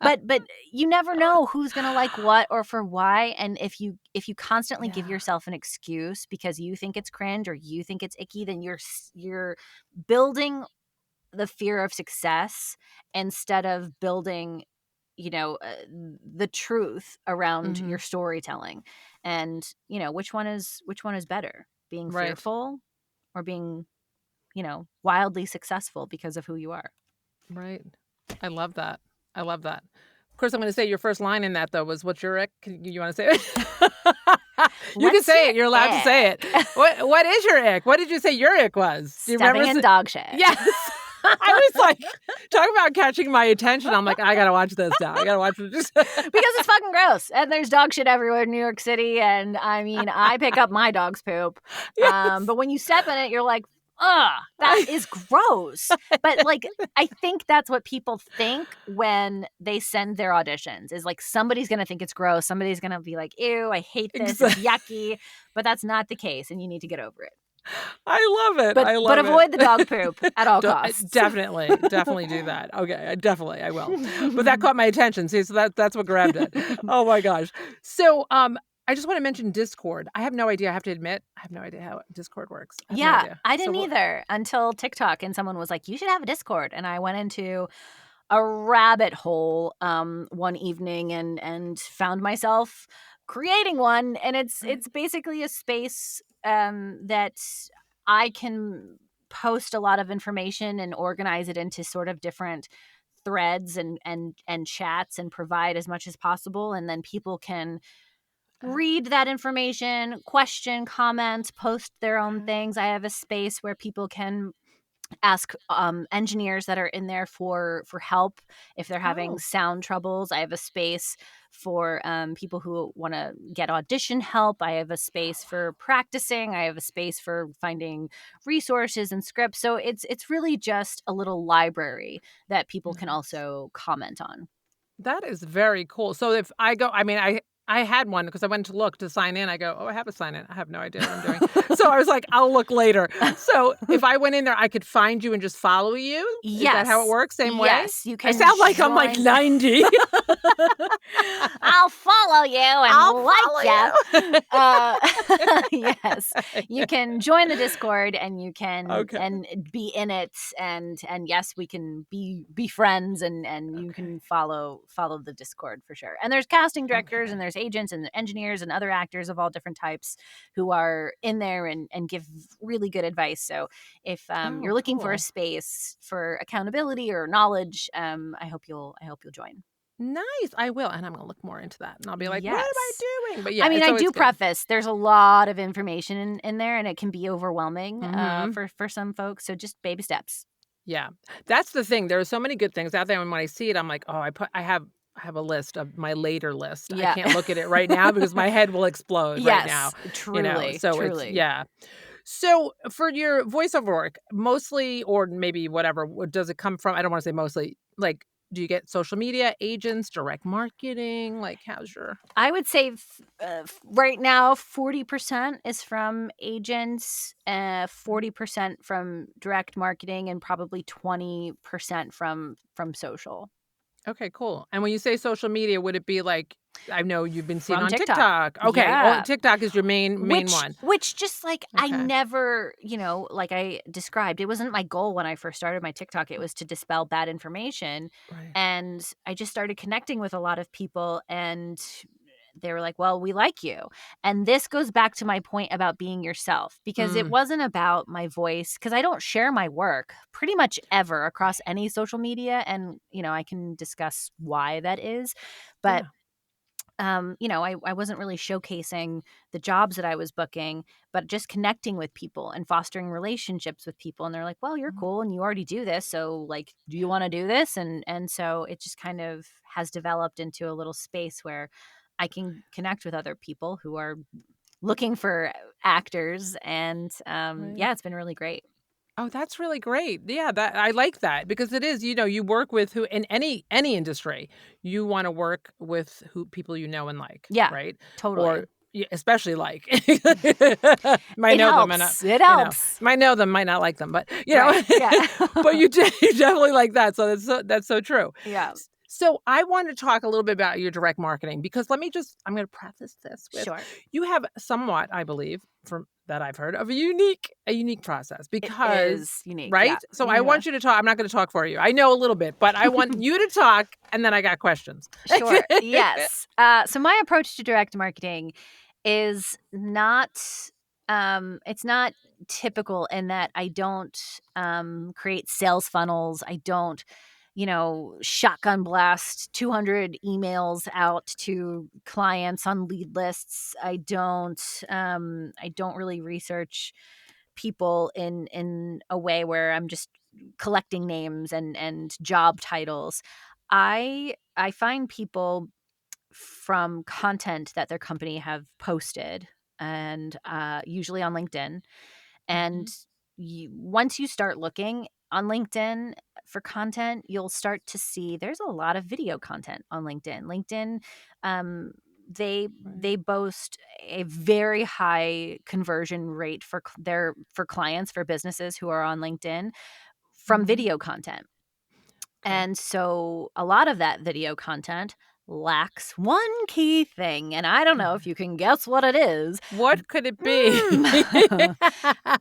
But you never know who's gonna like what or for why, and if you constantly give Yeah. yourself an excuse because you think it's cringe or you think it's icky, then you're building the fear of success instead of building, you know, the truth around your Mhm. storytelling. And you know, which one is better, being Right. fearful or being, you know, wildly successful because of who you are. Right. I love that. I love that. Of course, I'm going to say your first line in that though was, "What's your ick?" You want to say it? You can What's say your it. You're allowed to say it. ick? What is your ick? What did you say your ick was? Do you remember? Stepping in dog shit. Yes. I was like, talking about catching my attention. I'm like, I gotta watch this now. I gotta watch this. Because it's fucking gross, and there's dog shit everywhere in New York City, and I mean, I pick up my dog's poop, Yes. but when you step in it, you're like, ugh, that I, is gross. But like, I think that's what people think when they send their auditions, is like, somebody's gonna think it's gross, somebody's gonna be like, ew, I hate this, it's exactly. yucky. But that's not the case, and you need to get over it. I love it. But I but love it. avoid the dog poop at all costs. Definitely do that. Okay, I will. But that caught my attention. See, so that's what grabbed it. Oh my gosh. So, I just want to mention Discord. I have no idea. I have to admit, I have no idea how Discord works. I have no Yeah, idea. I So didn't what? either until TikTok, and someone was like, "You should have a Discord," and I went into a rabbit hole one evening and found myself creating one, and it's basically a space that I can post a lot of information and organize it into sort of different threads and chats and provide as much as possible, and then people can Oh, read that information, question, comment, post their own okay. things. I have a space where people can ask engineers that are in there for help if they're having Oh, sound troubles. I have a space for people who want to get audition help. I have a oh space for wow. practicing. I have a space for finding resources and scripts. So it's really just a little library that people can Nice. also comment on. That is very cool. So if I go, I mean, I had one because I went to look to sign in. I go, "Oh, I have a sign in. I have no idea what I'm doing." So I was like, "I'll look later." So if I went in there, I could find you and just follow you? Is that how it Yes. works? Same way? Yes, you I can sound like I'm like join. 90. I'll follow you I'll and follow like you. you. Yes, you can join the Discord and you can Okay. and be in it, and yes, we can be friends, and you Okay. can follow the Discord for sure. And there's casting directors and Okay. there's agents and engineers and other actors of all different types who are in there and give really good advice. So if Oh, you're looking for a cool. space for accountability or knowledge, I hope you'll join. Nice. I will, and I'm gonna look more into that, and I'll be like, "What am I Yes. doing?" But I yeah, mean, it's I always do good. preface, there's a lot of information in there, and it can be overwhelming, Mhm. for some folks, so just baby steps. Yeah. That's the thing. There are so many good things out there, and when I see it, I'm like, "Oh, I have a list of my later list. I Yeah. can't look at it right now because my head will explode right now." Yes, truly, So it's truly. yeah. So for your voiceover work, mostly or maybe whatever, does it come from I don't wanna say mostly, like, do you get social media, agents, direct marketing? Like, how's your I would say right now, 40% is from agents, 40% from direct marketing, and probably 20% from social. Okay, cool. And when you say social media, would it be like I know you've been seen From on TikTok. TikTok. Okay. Oh, Yeah. TikTok is your main Which one. which just, like, I Okay. never, like I described, it wasn't my goal when I first started my TikTok, it was to dispel bad information, Right. and I just started connecting with a lot of people, and they were like, "Well, we like you." And this goes back to my point about being yourself, because it Mm, wasn't about my voice, because I don't share my work pretty much ever across right. any social media, and, I can discuss why that is, but Yeah. I wasn't really showcasing the jobs that I was booking, but just connecting with people and fostering relationships with people. And they're like, "Well, you're Mm, cool and you already do this. So like, do you want to do this?" And so it just kind of has developed into a little space where I can connect with other people who are looking for actors. And right. yeah, it's been really great. Oh, that's really great. Yeah, that I like that because it is, you work with who in any industry, you wanna work with who people you know and like, Yeah, right? Or totally. especially like. Might It know them and not, helps. It helps. might know them, might not like them, but, Right. Yeah. but you definitely like that, so that's so true. Yeah. So I want to talk a little bit about your direct marketing because I'm gonna preface this with, Sure. you have somewhat, I believe, from that I've heard, of a unique process It because is unique. Yeah. right? So I Mhm. want you to talk. I'm not gonna talk for you. I know a little bit, but I want you to talk, and then I got questions. Sure. Yes. So my approach to direct marketing is not it's not typical in that I don't create sales funnels. I don't, shotgun blast 200 emails out to clients on lead lists. I don't really research people in a way where I'm just collecting names and job titles. I find people from content that their company have posted, and usually on LinkedIn. And Mhm. once you start looking on LinkedIn for content, you'll start to see there's a lot of video content on LinkedIn. LinkedIn, um, Right. they boast a very high conversion rate for clients, for businesses who are on LinkedIn, from Mhm. video content. Okay. And so a lot of that video content lacks one key thing, and I don't know if Okay. you can guess what it is. What could it be? Mm.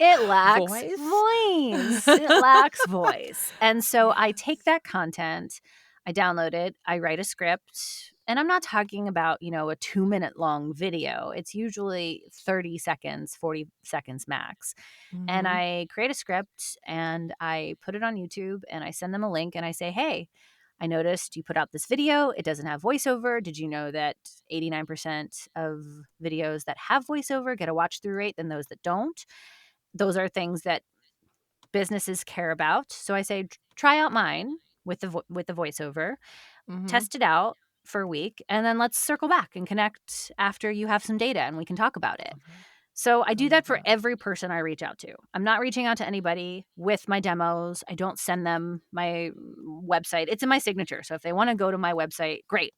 It lacks Voice? voice. It lacks voice. And so I take that content, I download it, I write a script, and I'm not talking about, a 2-minute long video. It's usually 30 seconds, 40 seconds max. And Mhm. I create a script and I put it on YouTube and I send them a link and I say, "Hey, I noticed you put out this video. It doesn't have voiceover. Did you know that 89% of videos that have voiceover get a watch through rate than those that don't?" Those are things that businesses care about. So I say, Try out mine with with the voiceover, Mhm. test it out for a week, and then let's circle back and connect after you have some data and we can talk about it." Love that. So I I do love that for that. every person I reach out to. I'm not reaching out to anybody with my demos. I don't send them my website. It's in my signature. So if they want to go to my website, great,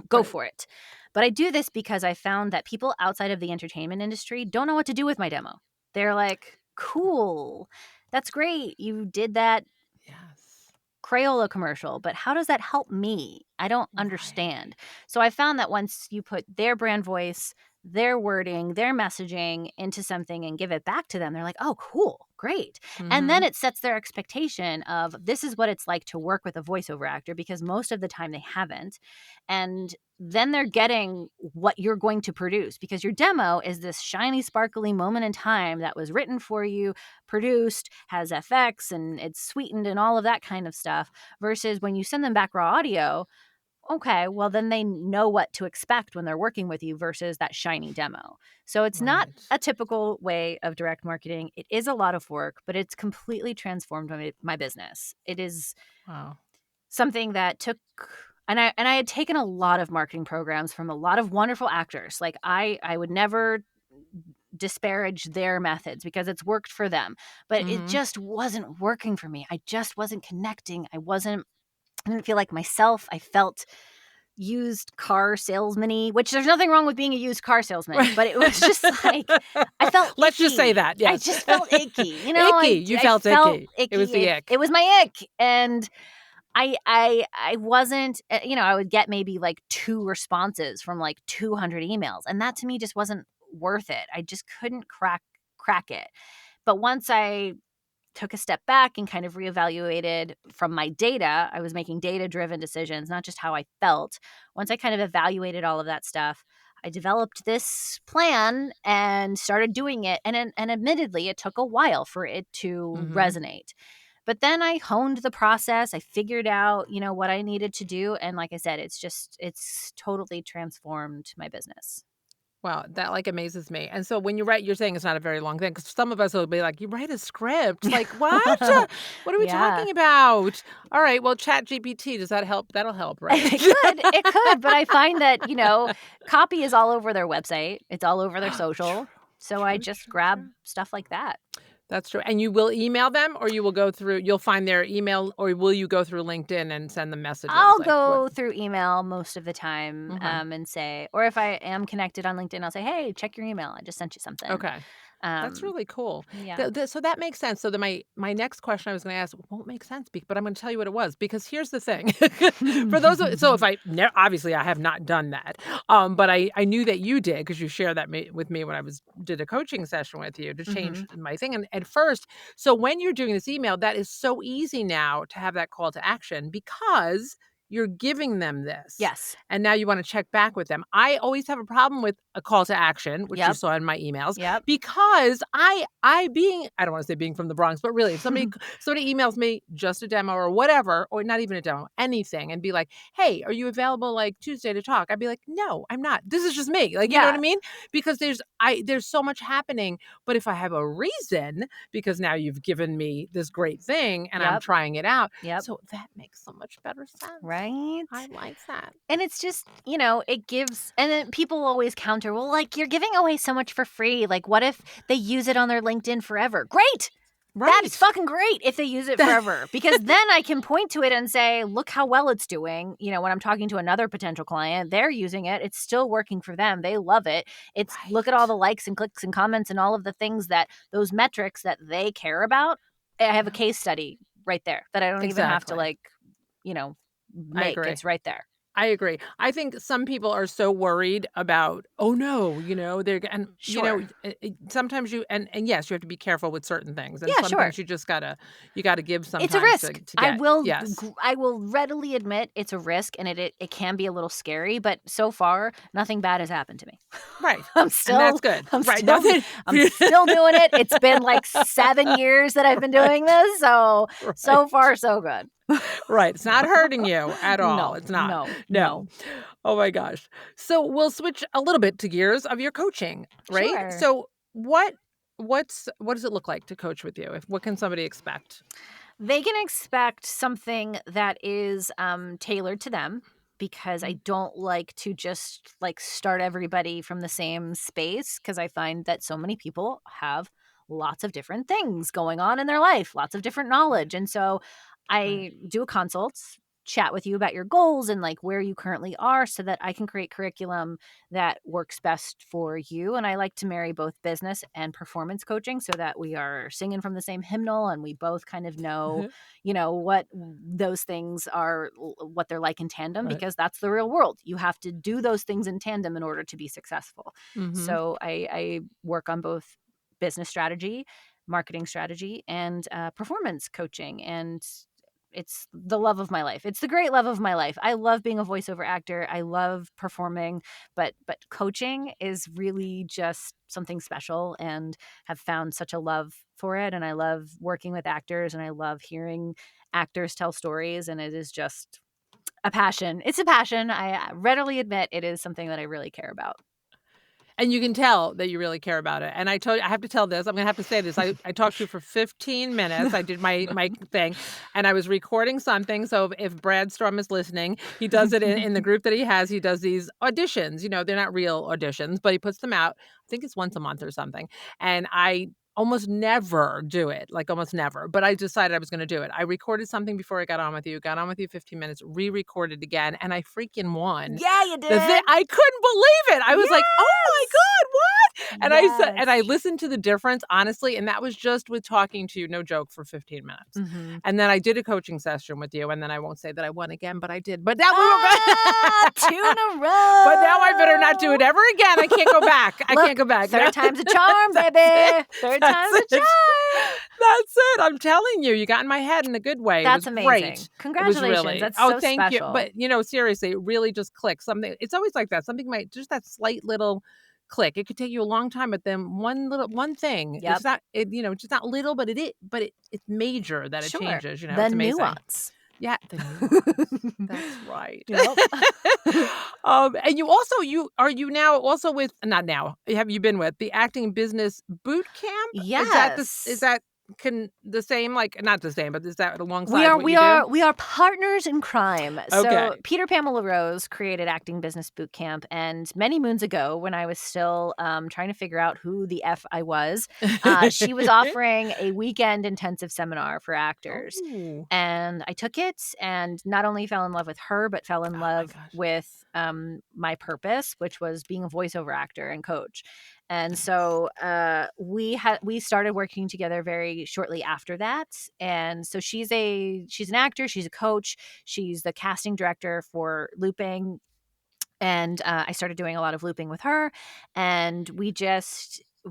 go Right. for it. But I do this because I found that people outside of the entertainment industry don't know what to do with my demo. They're like, cool, that's great. You did that Yes. Crayola commercial, but how does that help me? I don't Right. understand. So I found that once you put their brand voice, their wording, their messaging into something and give it back to them, they're like, oh, cool, great. And then Mhm. it sets their expectation of this is what it's like to work with a voiceover actor because most of the time they haven't. And then they're getting what you're going to produce because your demo is this shiny, sparkly moment in time that was written for you, produced, has FX, and it's sweetened and all of that kind of stuff. Versus when you send them back raw audio, okay, well, then they know what to expect when they're working with you versus that shiny demo. So it's not Right. a typical way of direct marketing. It is a lot of work, but it's completely transformed my business. It is Wow. something that took and I had taken a lot of marketing programs from a lot of wonderful actors. Like I would never disparage their methods because it's worked for them, but it Mhm. just wasn't working for me. I just wasn't connecting. I didn't feel like myself. I felt used car salesman-y, which there's nothing wrong with being a used car salesman, but it was just like I felt Let's just say icky. that, I yes. just felt icky. Icky, you I felt felt icky. It was icky. the It ick. was my ick. And I wasn't, I would get maybe like 2 responses from like 200 emails, and that to me just wasn't worth it. I just couldn't crack it. But once I took a step back and kind of reevaluated from my data, I was making data-driven decisions, not just how I felt. Once I kind of evaluated all of that stuff, I developed this plan and started doing it, and admittedly, it took a while for it to Mhm. resonate. But then I honed the process. I figured out, what I needed to do. And like I said, it's totally transformed my business. Wow, that, like, amazes me, and so when you write you're saying it's not a very long thing because some of us will be like, "You write a script?" Like, "What? What are we Yeah. talking about?" Alright, well, ChatGPT, does that help? That'll help, right? It could, but I find that, copy is all over their website. It's all over their True, social. So I true, just true, grab true. stuff like that. That's true, and you will email them, or you will go through you'll find their email, or will you go through LinkedIn and send them messages? I'll Like, what go through email most of the time, Okay, and say, or if I am connected on LinkedIn, I'll say, "Hey, check your email. I just sent you something." okay. That's Um, really cool. yeah. So that makes sense. So my next question I was going to ask won't make sense, but I'm going to tell you what it was because here's the thing. For those, so if obviously I have not done that, but I knew that you did because you shared that with me when I did a coaching session with you to change Mhm. my thing. And at first, so when you're doing this email, that is so easy now to have that call to action because you're giving them this Yes. and now you want to check back with them. I always have a problem with a call to action, which you Yep. saw in my emails, Yep. because I don't wanna say being from the Bronx, but really, if somebody emails me just a demo or whatever, or not even a demo, anything, and be like, "Hey, are you available, like, Tuesday to talk?" I'd be like, "No, I'm not. This is just me." Like, you know what I Yeah. mean? Because there's so much happening, but if I have a reason, because now you've given me this great thing and I'm Yep. trying it out, Yep. so that makes so much better sense. I Right? like that. And it's just, it gives, and then people always counter, well, like, you're giving away so much for free. Like, what if they use it on their LinkedIn forever? Great. That's Right. fucking great if they use it forever, because then I can point to it and say, look how well it's doing. When I'm talking to another potential client, they're using it. It's still working for them. They love it. It's look at all Right. the likes and clicks and comments and all of the things that those metrics that they care about. I have a Yeah. case study right there that I don't even have to Exactly. like, you know, I make. agree. It's right there. I agree. I think some people are so worried about, "Oh, no," they're and, Sure. sometimes and yes, you have to be careful with certain things, and Yeah, some sure. things you gotta give It's a sometimes to risk. to get. Yes. I will readily admit it's a risk, and it can be a little scary, but so far nothing bad has happened to me. Right, I'm and that's still good. I'm Right, still nothing. I'm still doing it. It's been like 7 years that I've been doing this, so Right, far so good. right, it's not hurting you at all, No, it's not. no, No. no. Oh my gosh. So we'll switch a little bit to gears of your coaching, right? Sure. So what does it look like to coach with you? What can somebody expect? They can expect something that is, tailored to them, because I Mm, don't like to just, like, start everybody from the same space, because I find that so many people have lots of different things going on in their life, lots of different right, knowledge, and so right. I do a consult. chat with you about your goals and like where you currently are so that I can create curriculum that works best for you. And I like to marry both business and performance coaching so that we are singing from the same hymnal and we both kind of know, what those things are, what they're like in tandem, Right. because that's the real world. You have to do those things in tandem in order to be successful. So I work on both business strategy, marketing strategy, and performance coaching. And it's the love of my life. It's the great love of my life. I love being a voiceover actor. I love performing, but coaching is really just something special, and have found such a love for it. And I love working with actors, and I love hearing actors tell stories, and it is just a passion. It's a passion. I readily admit it is something that I really care about. And you can tell that you really care about it. And I told you, I have to tell this. I'm gonna have to say this. I talked to you for 15 minutes. I did my thing, and I was recording something. So if Brad Storm is listening, he does it in the group that he has. He does these auditions. They're not real auditions, but he puts them out. I think it's once a month or something. And I almost never do it, like almost never. But I decided I was going to do it. I recorded something before I got on with you. Got on with you 15 minutes. Re-recorded again, and I freaking won. Yeah, you The did. thing, I couldn't believe it. I was like, "Oh my God, what?" And I said, and I Yes. listened to the difference, honestly, and that was just with talking to you, no joke, for 15 minutes. And then I did a coaching session with you, and then I won't say that I won again, but I did. But now we were Two in a row. But now I better not do it ever again. I can't go back. I can't go back. Third time's a charm, baby. Third time's a charm. That's it. I'm telling you, you got in my head in a good way. That's it was amazing. Great. Congratulations. It was really, That's so thank special. you. But seriously, it really just clicks. Something. It's always like that. Something might just that slight little click. It could take you a long time, but then one thing. Yep. It's not. It's just not little, but it's major that it changes. The it's amazing. nuance. Yeah, the nuance. That's right. Yep. And you are you now also with not now? Have you been with the acting business boot camp? Yes. Is that the same? Like not the same, but is that alongside we are partners in crime. Okay. So Peter Pamela Rose created Acting Business Boot Camp, and many moons ago, when I was still trying to figure out who the F I was, she was offering a weekend intensive seminar for actors. Ooh. And I took it, and not only fell in love with her, but fell in love with my purpose, which was being a voiceover actor and coach. And so we started working together very shortly after that. And so she's an actor, she's a coach, she's the casting director for looping. And I started doing a lot of looping with her, and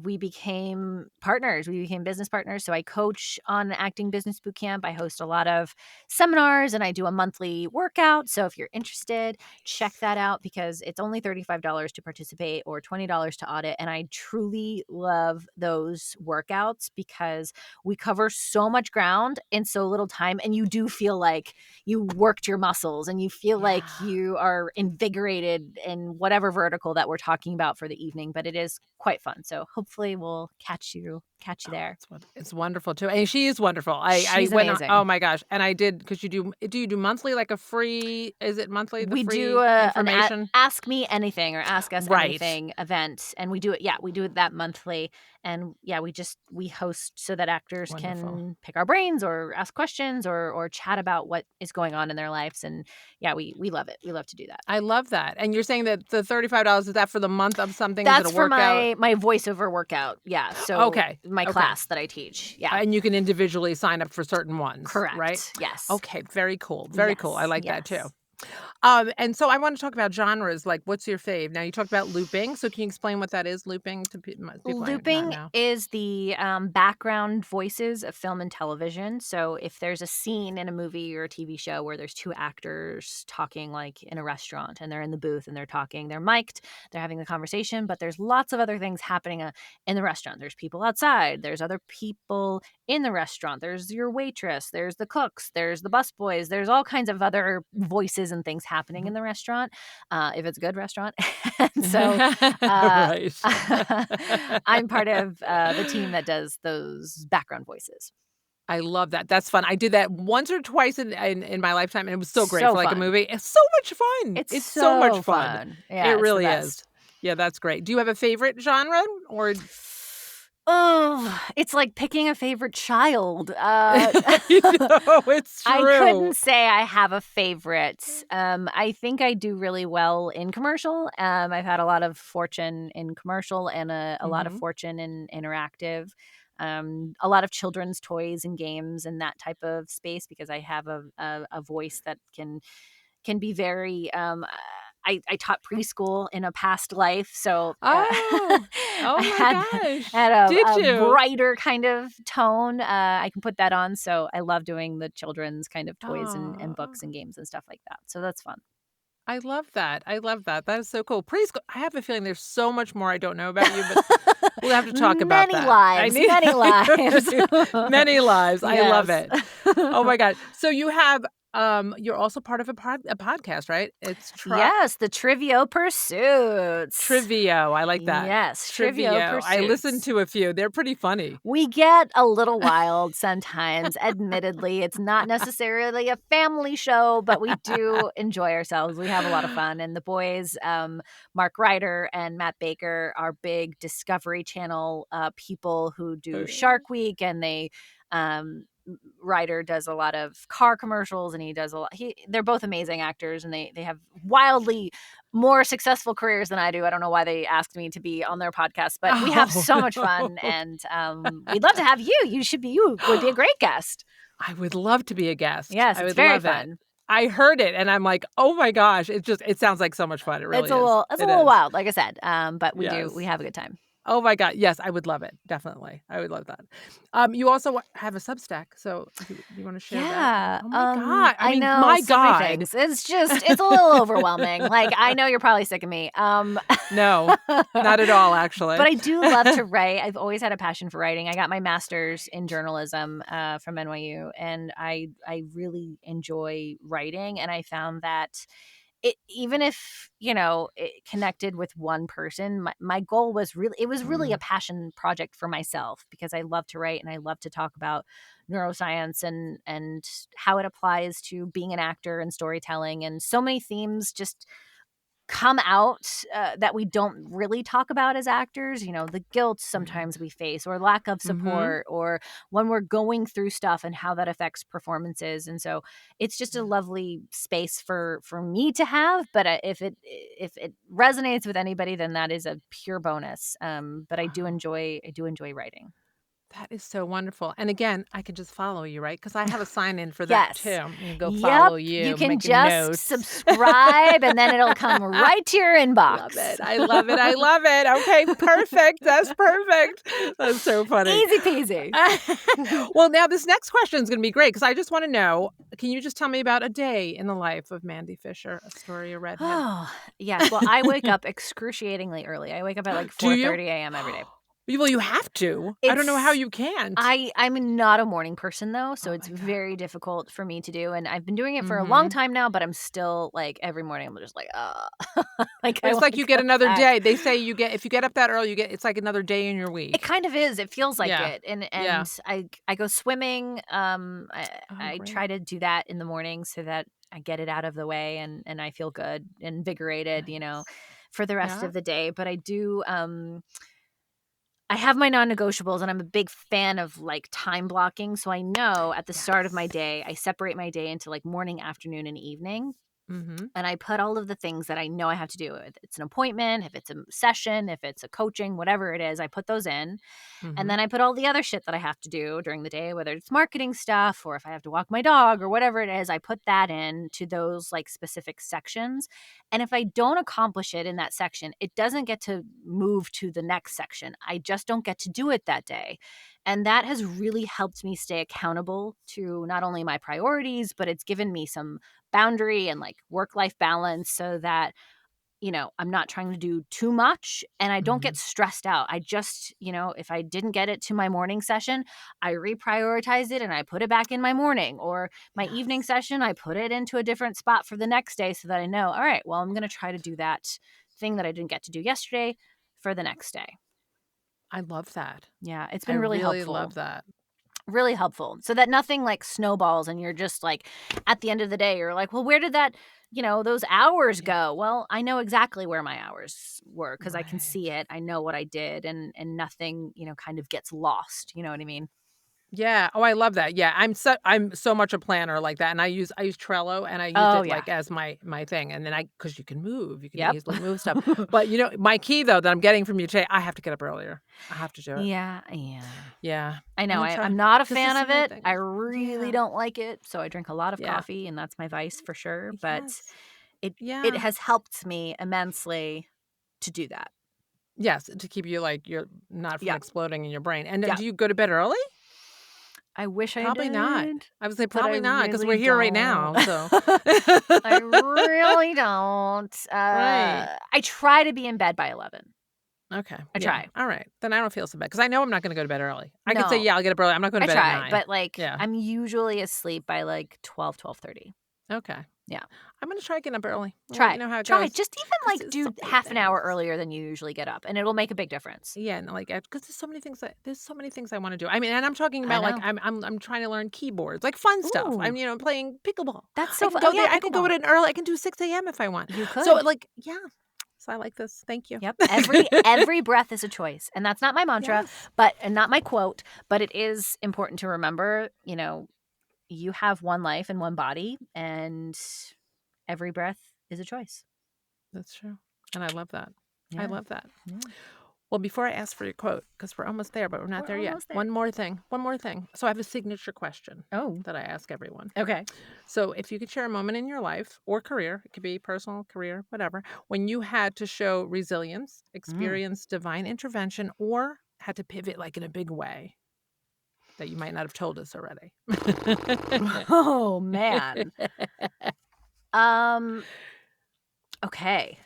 we became partners. We became business partners. So I coach on Acting Business Boot Camp. I host a lot of seminars, and I do a monthly workout. So if you're interested, check that out, because it's only $35 to participate or $20 to audit. And I truly love those workouts because we cover so much ground in so little time. And you do feel like you worked your muscles, and you feel like you are invigorated in whatever vertical that we're talking about for the evening. But it is quite fun. So hopefully we'll catch you there. It's wonderful too. And she is wonderful. She's I went amazing. oh my gosh. And I did, because do you do monthly, like a free, is it monthly? We free do information? an Ask Me Anything or Ask Us Right. Anything event. And we do it that monthly. And we host so that actors can pick our brains or ask questions or chat about what is going on in their lives. And we love it. We love to do that. I love that. And you're saying that the $35, is that for the month of something? That's is it a for workout? my voiceover workout. Yeah. So my class that I teach. Yeah. And you can individually sign up for certain ones. Correct. Right? Yes. Okay. Very cool. Very cool. I like that too. Yes. And so I want to talk about genres. Like, what's your fave? Now, you talked about looping. So can you explain what that is, looping, to people? Looping is the background voices of film and television. So if there's a scene in a movie or a TV show where there's two actors talking, like in a restaurant, and they're in the booth and they're talking, they're mic'd, they're having the conversation, but there's lots of other things happening in the restaurant. There's people outside. There's other people in the restaurant. There's your waitress. There's the cooks. There's the busboys. There's all kinds of other voices and things happening in the restaurant, if it's a good restaurant. And so right. I'm part of the team that does those background voices. I love that. That's fun. I did that once or twice in my lifetime, and it was so great So for like fun. a movie. It's so much fun. It's so much fun. Yeah, it really is. Yeah, that's great. Do you have a favorite genre, or? Oh, it's like picking a favorite child. I know, it's I true. couldn't say I have a favorite. I think I do really well in commercial. I've had a lot of fortune in commercial and a lot of Mhm. fortune in interactive. A lot of children's toys and games and that type of space because I have a voice that can be very I taught preschool in a past life, so Oh. I Oh my had gosh. had Did a you? brighter kind of tone. I can put that on, so I love doing the children's kind of toys and Oh, books and games and stuff like that. So that's fun. I love that. I love that. That is so cool. Preschool. I have a feeling there's so much more I don't know about you, but we'll have to talk about Many that. I lives, need many lives. many lives. I love Yes. it. Oh my god. So you have you're also part of a podcast, right? It's Yes, the Trivial Pursuits. Trivio. I like that. Yes, Trivial Trivio. I listened Pursuits. to a few. They're pretty funny. We get a little wild sometimes, admittedly. It's not necessarily a family show, but we do enjoy ourselves. We have a lot of fun. And the boys, Mark Ryder and Matt Baker, are big Discovery Channel people who do Shark Week, and Ryder does a lot of car commercials, and he does a lot. They're both amazing actors, and they have wildly more successful careers than I do. I don't know why they asked me to be on their podcast, but we have Oh, so much fun, no. and we'd love to have you. You would be a great guest. I would love to be a guest. Yes, I it's would very love it. fun. I heard it and I'm like, "Oh my gosh." It sounds like so much fun. It really is. It's a It little is. wild, like I said, but we Yes. have a good time. Oh my god, yes, I would love it, definitely. I would love that. You also have a Substack, so do you wanna share that? Yeah, Oh my god, I I mean, know my so many god. things. It's a little overwhelming. Like, I know you're probably sick of me. No, not at all, actually. But I do love to write. I've always had a passion for writing. I got my master's in journalism from NYU, and I really enjoy writing. And I found that even if it connected with one person, my goal was really a Mm, passion project for myself because I love to write and I love to talk about neuroscience and how it applies to being an actor and storytelling, and so many themes just come out that we don't really talk about as actors. The guilt sometimes right. we face, or lack of Mhm. support, or when we're going through stuff and how that affects performances. And so it's just a lovely space for me to have. But if it resonates with anybody, then that is a pure bonus. But Wow. I do enjoy writing. That is so wonderful, and again, I can just follow you, right? Because I have a sign in for that too. Yes. I'm gonna go Yep. follow You you, can making just notes. subscribe and then it'll come right to your Love inbox. it. I love it. I love it. Okay, perfect. That's perfect. That's so funny. Easy peasy. Well, now this next question is gonna be great because I just wanna know, can you just tell me about a day in the life of Mandy Fisher, a story of redhead? Oh, yes. Well, I wake up excruciatingly early. I wake up at like Do you? 4:30 a.m. every day. Well, you have to. I don't know how It's you can't. I'm not a morning person though, so Oh it's my god. very difficult for me to do, and I've been doing it for a long Mhm. time now, but I'm still like every morning I'm just like, like But I it's want like to you get go another back. day. They say if you get up that early, it's like another day in your It week. kind of is. It feels like Yeah. it. And Yeah. I go swimming. Oh, I great. try to do that in the morning so that I get it out of the way and I feel good, invigorated, Nice. for the rest Yeah. of the day. But I have my non-negotiables, and I'm a big fan of like time blocking. So I know at the start of my Yes. day, I separate my day into like morning, afternoon, and evening, Mhm. and I put all of the things that I know I have to do. If it's an appointment, if it's a session, if it's a coaching, whatever it is, I put those in. And then Mhm. I put all the other shit that I have to do during the day, whether it's marketing stuff or if I have to walk my dog or whatever it is, I put that in to those like specific sections. And if I don't accomplish it in that section, it doesn't get to move to the next section. I just don't get to do it that day. And that has really helped me stay accountable to not only my priorities, but it's given me some boundary and like work life balance so that I'm not trying to do too much and I don't get Mhm. stressed out. I just, if I didn't get it to my morning session, I reprioritize it and I put it back in my morning, or my evening Yes. session, I put it into a different spot for the next day so that I know, all right, well, I'm going to try to do that thing that I didn't get to do yesterday for the next day. I love that. Yeah, it's I been really really helpful. love that. Really helpful, so that nothing, like, snowballs and you're just, like, at the end of the day, you're like, "Well, where did that those hours Yeah. go?" Well, I know exactly where my hours were because I can Right. see it. I know what I did, and nothing, kind of gets lost, you know what I mean? Yeah. Oh, I love that. Yeah, I'm so much a planner like that, and I use Trello, and I use Oh, it, yeah. like, as my thing, and then because you can move, you can Yep. easily move stuff. But, my key, though, that I'm getting from you today, I have to get up earlier. I have to do it. Yeah, yeah. Yeah. I I'm know, gonna try I'm not a because there's fan so of many it. I things. really Yeah. don't like it, so I drink a lot of Yeah. coffee, and that's my vice for sure, but Yes. it Yeah. has helped me immensely to do that. Yes, to keep you, like, you're not from Yeah, exploding in your brain. And, yeah. do you go to bed early? I wish I Probably not. did, I would say but I probably not because 'cause really we're here right don't. now, so I really don't. Right. I try to be in bed by 11. Okay, I yeah, try. alright. Then I don't feel so bad because I know I'm not gonna go to bed early. I can say, No, "Yeah, I'll get up early." I'm not going to I bed at try, 9. but, like, Yeah, I'm usually asleep by, like, 12:30. okay. Yeah. I'm gonna try getting up early. I'll let you Try. know how it Try. goes. Just even, Because like, there's so do many half an hour things. earlier than you usually get up, and it'll make a big difference. Yeah, and, like, because there's so many things I wanna do. I mean, and I'm talking I about, like, know. I'm trying to learn keyboards, like, fun stuff. Ooh, I'm playing pickleball. that's I so can fu oh, go yeah, there. I can go pickleball. at an early I can do 6 a.m. if I want. You So, could. like, yeah. So I like this. Thank you. Yep. Every breath is a choice, and that's not my mantra, Yes. but and not my quote, but it is important to remember, you have one life and one body, and every breath is a choice. That's true, and I love that. I Yeah. love that. Yeah. Well, before I ask for your quote, because 'cause we're almost there, but we're not We're there yet. almost there. One more thing. So I have a signature question Oh, that I ask everyone. okay. So if you could share a moment in your life or career, it could be personal, career, whatever, when you had to show resilience, Mm. experience divine intervention, or had to pivot, like, in a big way that you might not have told us already. Oh, man. Um, okay.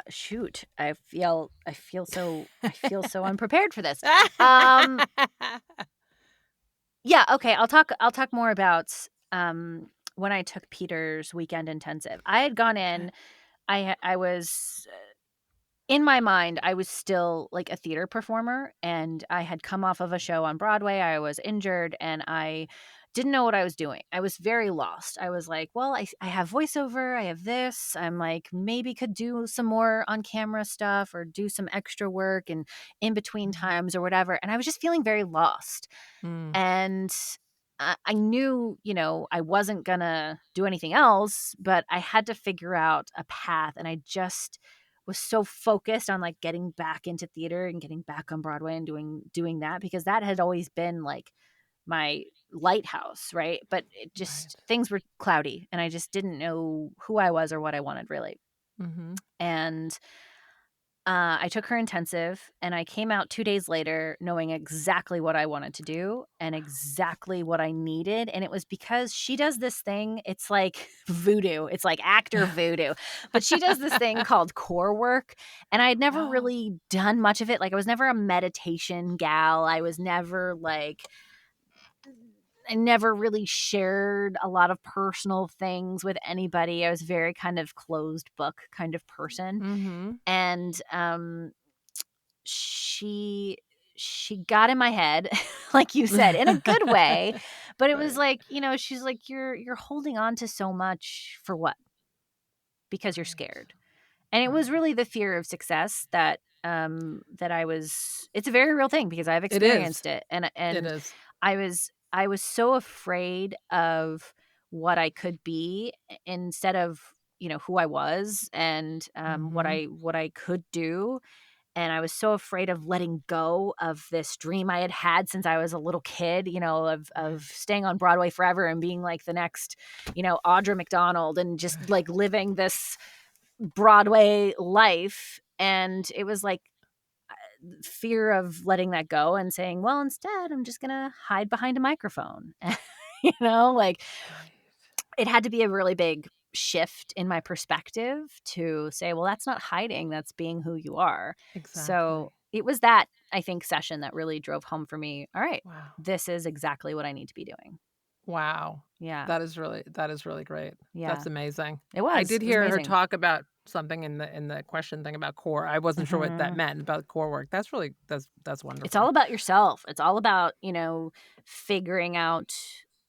Shoot. I feel so unprepared for this. Um, yeah, okay, I'll talk more about, when I took Peter's weekend intensive. I had gone Okay. in, I was in my mind, I was still, like, a theater performer, and I had come off of a show on Broadway. I was injured, and I didn't know what I was doing. I was very lost. I was like, "Well, I have voiceover, I have this." I'm like, "Maybe could do some more on-camera stuff or do some extra work and in between Mhm. times or whatever," and I was just feeling very lost. Mm, And I knew, I wasn't gonna do anything else, but I had to figure out a path, and I just was so focused on, like, getting back into theater and getting back on Broadway and doing that because that had always been, like, my lighthouse, right? But it right. just things were cloudy, and I just didn't know who I was or what I wanted really. Mhm. And I took her intensive, and I came out 2 days later knowing exactly what I wanted to do and exactly what I needed, and it was because she does this thing, it's like voodoo, it's like actor voodoo, but she does this thing called core work, and I had never Oh, really done much of it, like, I was never a meditation gal, I was never, like I never really shared a lot of personal things with anybody, I was very kind of closed book kind of person, mhm. and, she she got in my head, like you said, in a good way, but it was Right, like, she's like, "You're holding on to so much for what? Because you're right, scared." And it was right. really the fear of success that I was it's a very real thing because I've It is. experienced it, and It and is. I was so afraid of what I could be instead of, who I was and, Mhm. what I could do, and I was so afraid of letting go of this dream I had had since I was a little kid, of Right, staying on Broadway forever and being like the next, Audra McDonald and just right. like living this Broadway life. And it was like fear of letting that go and saying, well, instead, I'm just going to hide behind a microphone. Like Right. it had to be a really big shift in my perspective to say, well, that's not hiding, that's being who you are. So Exactly. it was that, I think, session that really drove home for me. All right, Wow. this is exactly what I need to be doing. Wow. Yeah. That is really great. Yeah. That's amazing. It I was. did It was hear her amazing. talk about something in the question thing about core. I wasn't sure what that Mhm. meant about core work. That's really that's It's all wonderful. about yourself. It's all about, figuring out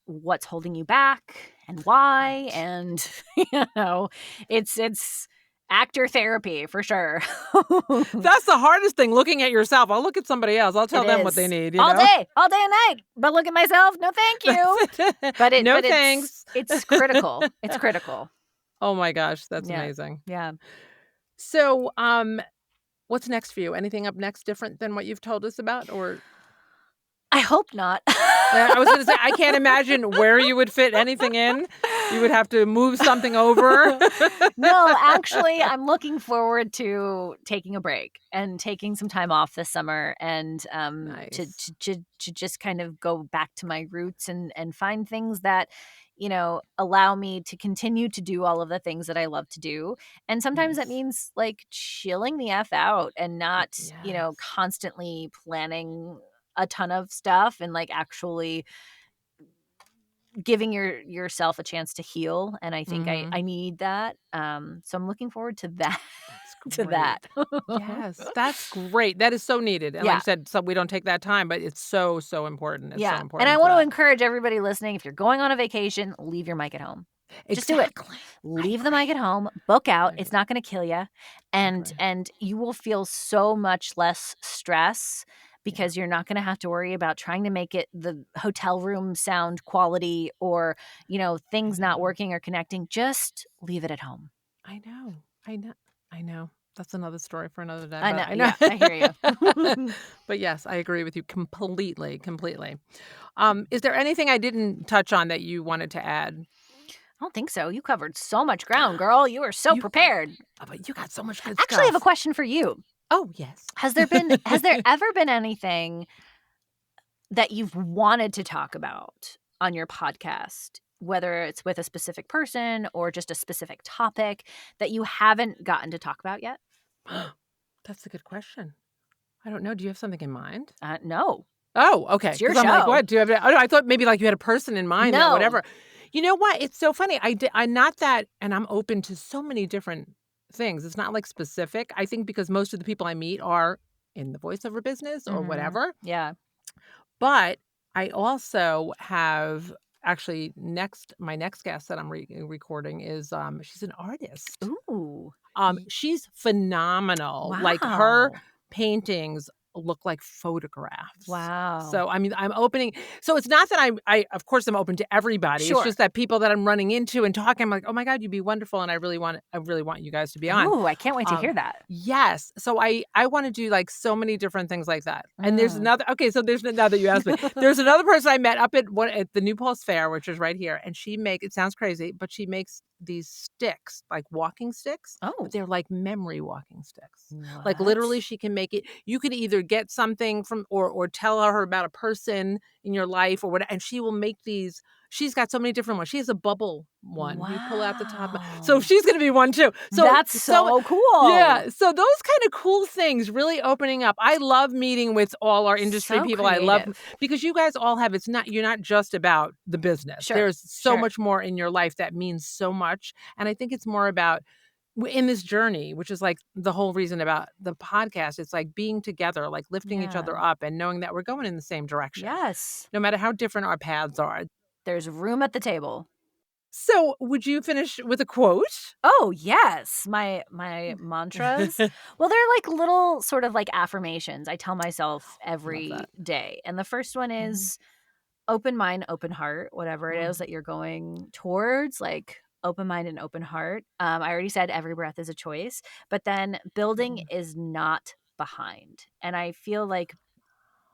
what's holding you back and why, Right. and, it's actor therapy for sure. That's the hardest thing, looking at yourself. I'll look at somebody else. I'll It tell them what they is. need, you All know? day, all day and night, but look at myself, no thank That's you. it. But it No, but it's thanks. it's critical. It's critical. Oh my gosh, that's Yeah. amazing. Yeah. So, what's next for you? Anything up next different than what you've told us about? Or I hope not. I was gonna say, I can't imagine where you would fit anything in. You would have to move something over. No, actually, I'm looking forward to taking a break and taking some time off this summer and, to Nice. to to to just kind of go back to my roots and find things that, allow me to continue to do all of the things that I love to do. And sometimes that Nice. means, like, chilling the F out and not, Yes. constantly planning a ton of stuff and, like, actually giving yourself a chance to heal, and I think I Mhm. need that, so I'm looking forward to that That's to that. great. Yes, that's great. That is so needed, and like you Yeah, said, so we don't take that time, but it's so, so important. It's so yeah, and I important for want to that. encourage everybody listening, if you're going on a vacation, leave your mic at home. Just do it. Exactly. I Leave the mic agree. at home, book out, I it's agree. not gonna kill you, I and agree. and you will feel so much less stress Yeah. because you're not gonna have to worry about trying to make it the hotel room sound quality or, I things not know. working or connecting. Just leave it at home. I know. I know. I know. That's another story for another day, I but know, I know. yeah, I hear you. But yes, I agree with you completely, completely. Is there anything I didn't touch on that you wanted to add? I don't think so. You covered so much ground, girl. You were so You prepared. but you got so much good Actually, I have a stuff. question for you. Oh, yes. Has there ever been anything that you've wanted to talk about on your podcast, whether it's with a specific person or just a specific topic that you haven't gotten to talk about yet? That's a good question. I don't know. Do you have something in mind? No. Oh, okay. It's your Because 'cause I'm like, show. "What? Do you have" oh, no, I thought maybe, like, you had a person in mind that No. whatever. You know what? It's so funny. I'm not that, and I'm open to so many different things. It's not, like, specific. I think because most of the people I meet are in the voiceover business or Mhm. whatever, Yeah. but I also have actually my next guest that I'm recording is, she's an artist. Ooh. Ye She's phenomenal. Like, her Wow. paintings look like photographs. Wow. So, I mean, I'm opening so it's not that I of course, I'm open to everybody. It's Sure. just that people that I'm running into and talking, I'm like, "Oh my god, you'd be wonderful, and I really want you guys to be on." Ooh, I can't wait to Um hear that. Yes. So I wanna do, like, so many different things like that. And there's Mm. another okay, so there's now that you asked me, there's another person I met up at the New Paltz Fair, which is right here, and it sounds crazy, but she makes these sticks, like walking sticks, but Oh, they're like memory walking sticks. Like, literally, what? she can make it you could either get something from or tell her about a person in your life or what, and she will make these. She's got so many different ones. She has a bubble one. You pull out the top. So Wow. she's gonna be one too. That's so cool. Yeah, so those kind of cool things really opening up. I love meeting with all our industry So people. I love creative. because you guys all have it's not you're not just about the business. Sure. There's so Sure. much more in your life that means so much, and I think it's more about in this journey, which is like the whole reason about the podcast, it's like being together, like lifting each Yeah. other up and knowing that we're going in the same direction, Yes. no matter how different our paths are. There's room at the table. So, would you finish with a quote? Oh, yes. My mantras. Well, they're like little sort of like affirmations I tell myself Love every that. day. And the first one Mhm, is open mind, open heart, whatever it is mhm, that you're going towards, like open mind and open heart. I already said every breath is a choice, but then that building one. is not behind. And I feel like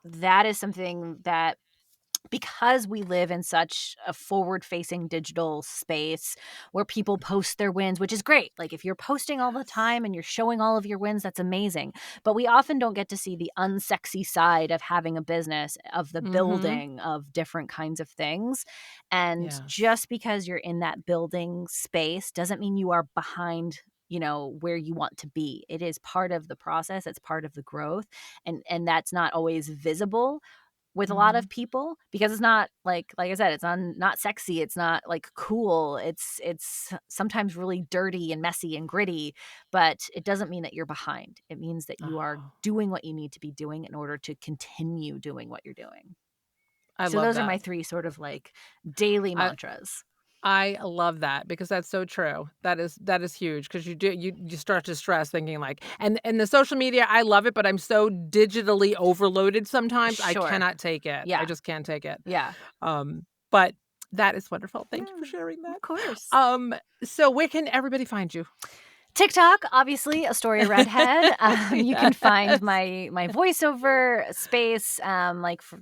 that is something that because we live in such a forward facing digital space where people post their wins, which is great. Like if you're posting all the Yes. time and you're showing all of your wins, that's amazing. But we often don't get to see the unsexy side of having a business, of the Mhm. building of different kinds of things. And Yes. just because you're in that building space doesn't mean you are behind where you want to be. It is part of the process, it's part of the growth, and that's not always visible, with a lot of people, because it's not like I said, it's not sexy. It's not like cool. It's sometimes really dirty and messy and gritty, but it doesn't mean that you're behind. It means that you are Oh, doing what you need to be doing in order to continue doing what you're doing. I So love those are my that. 3 sort of like daily I mantras. I love that because that's so true. That is huge because you start to stress thinking like and the social media, I love it, but I'm so digitally overloaded sometimes. I Sure. cannot take it. I Yeah. just can't take it. Yeah. But that is wonderful. Thank you for Yeah. sharing that. Of course. Um, so where can everybody find you? TikTok, obviously, Astoria Redhead. You can find Yes. my voiceover space, like for,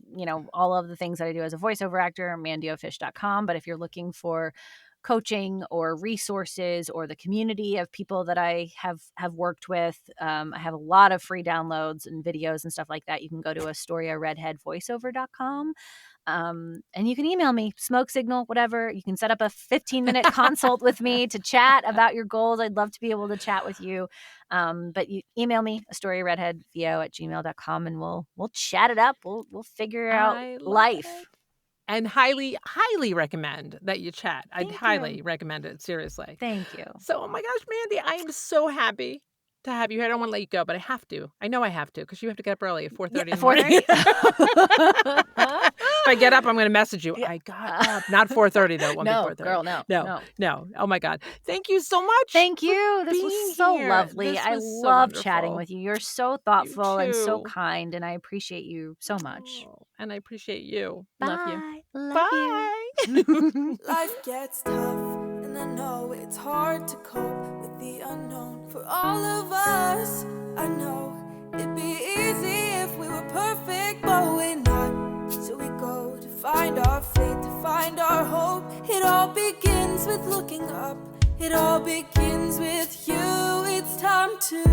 all of the things that I do as a voiceover actor, mandyofish.com. But if you're looking for coaching or resources or the community of people that I have worked with, I have a lot of free downloads and videos and stuff like that. You can go to astoriaredheadvoiceover.com. And you can email me, smoke signal, whatever. You can set up a 15-minute consult with me to chat about your goals. I'd love to be able to chat with you. But you email me, astoriaredheadvo@gmail.com, and we'll chat it up. We'll figure out I love it. life. And highly, highly recommend that you chat. I'd Thank you. highly recommend it, seriously. Thank you. So, oh my gosh, Mandy, I am so happy to have you here. I don't wanna let you go, but I have to. I know I have to because you have to get up early at Yeah, 4:30 in the morning. 4:30. If I get up, I'm gonna message you. Yeah. I got up. Not 4:30 though, it won't be No, 4:30. girl, no, No, no. no. Oh my god. Thank you so much Thank for you. This was being so here. lovely. This I was so love chatting wonderful. with you. You're so You thoughtful and so too. kind, and I appreciate you so much. Oh, and I appreciate you. Love you. Bye. Love you. Bye. Life gets tough, and I know it's hard to cope with the unknown. For all of us, I know it'd be easy if we were perfect, but we're not. So we go to find our fate, to find our hope. It all begins with looking up. It all begins with you. It's time to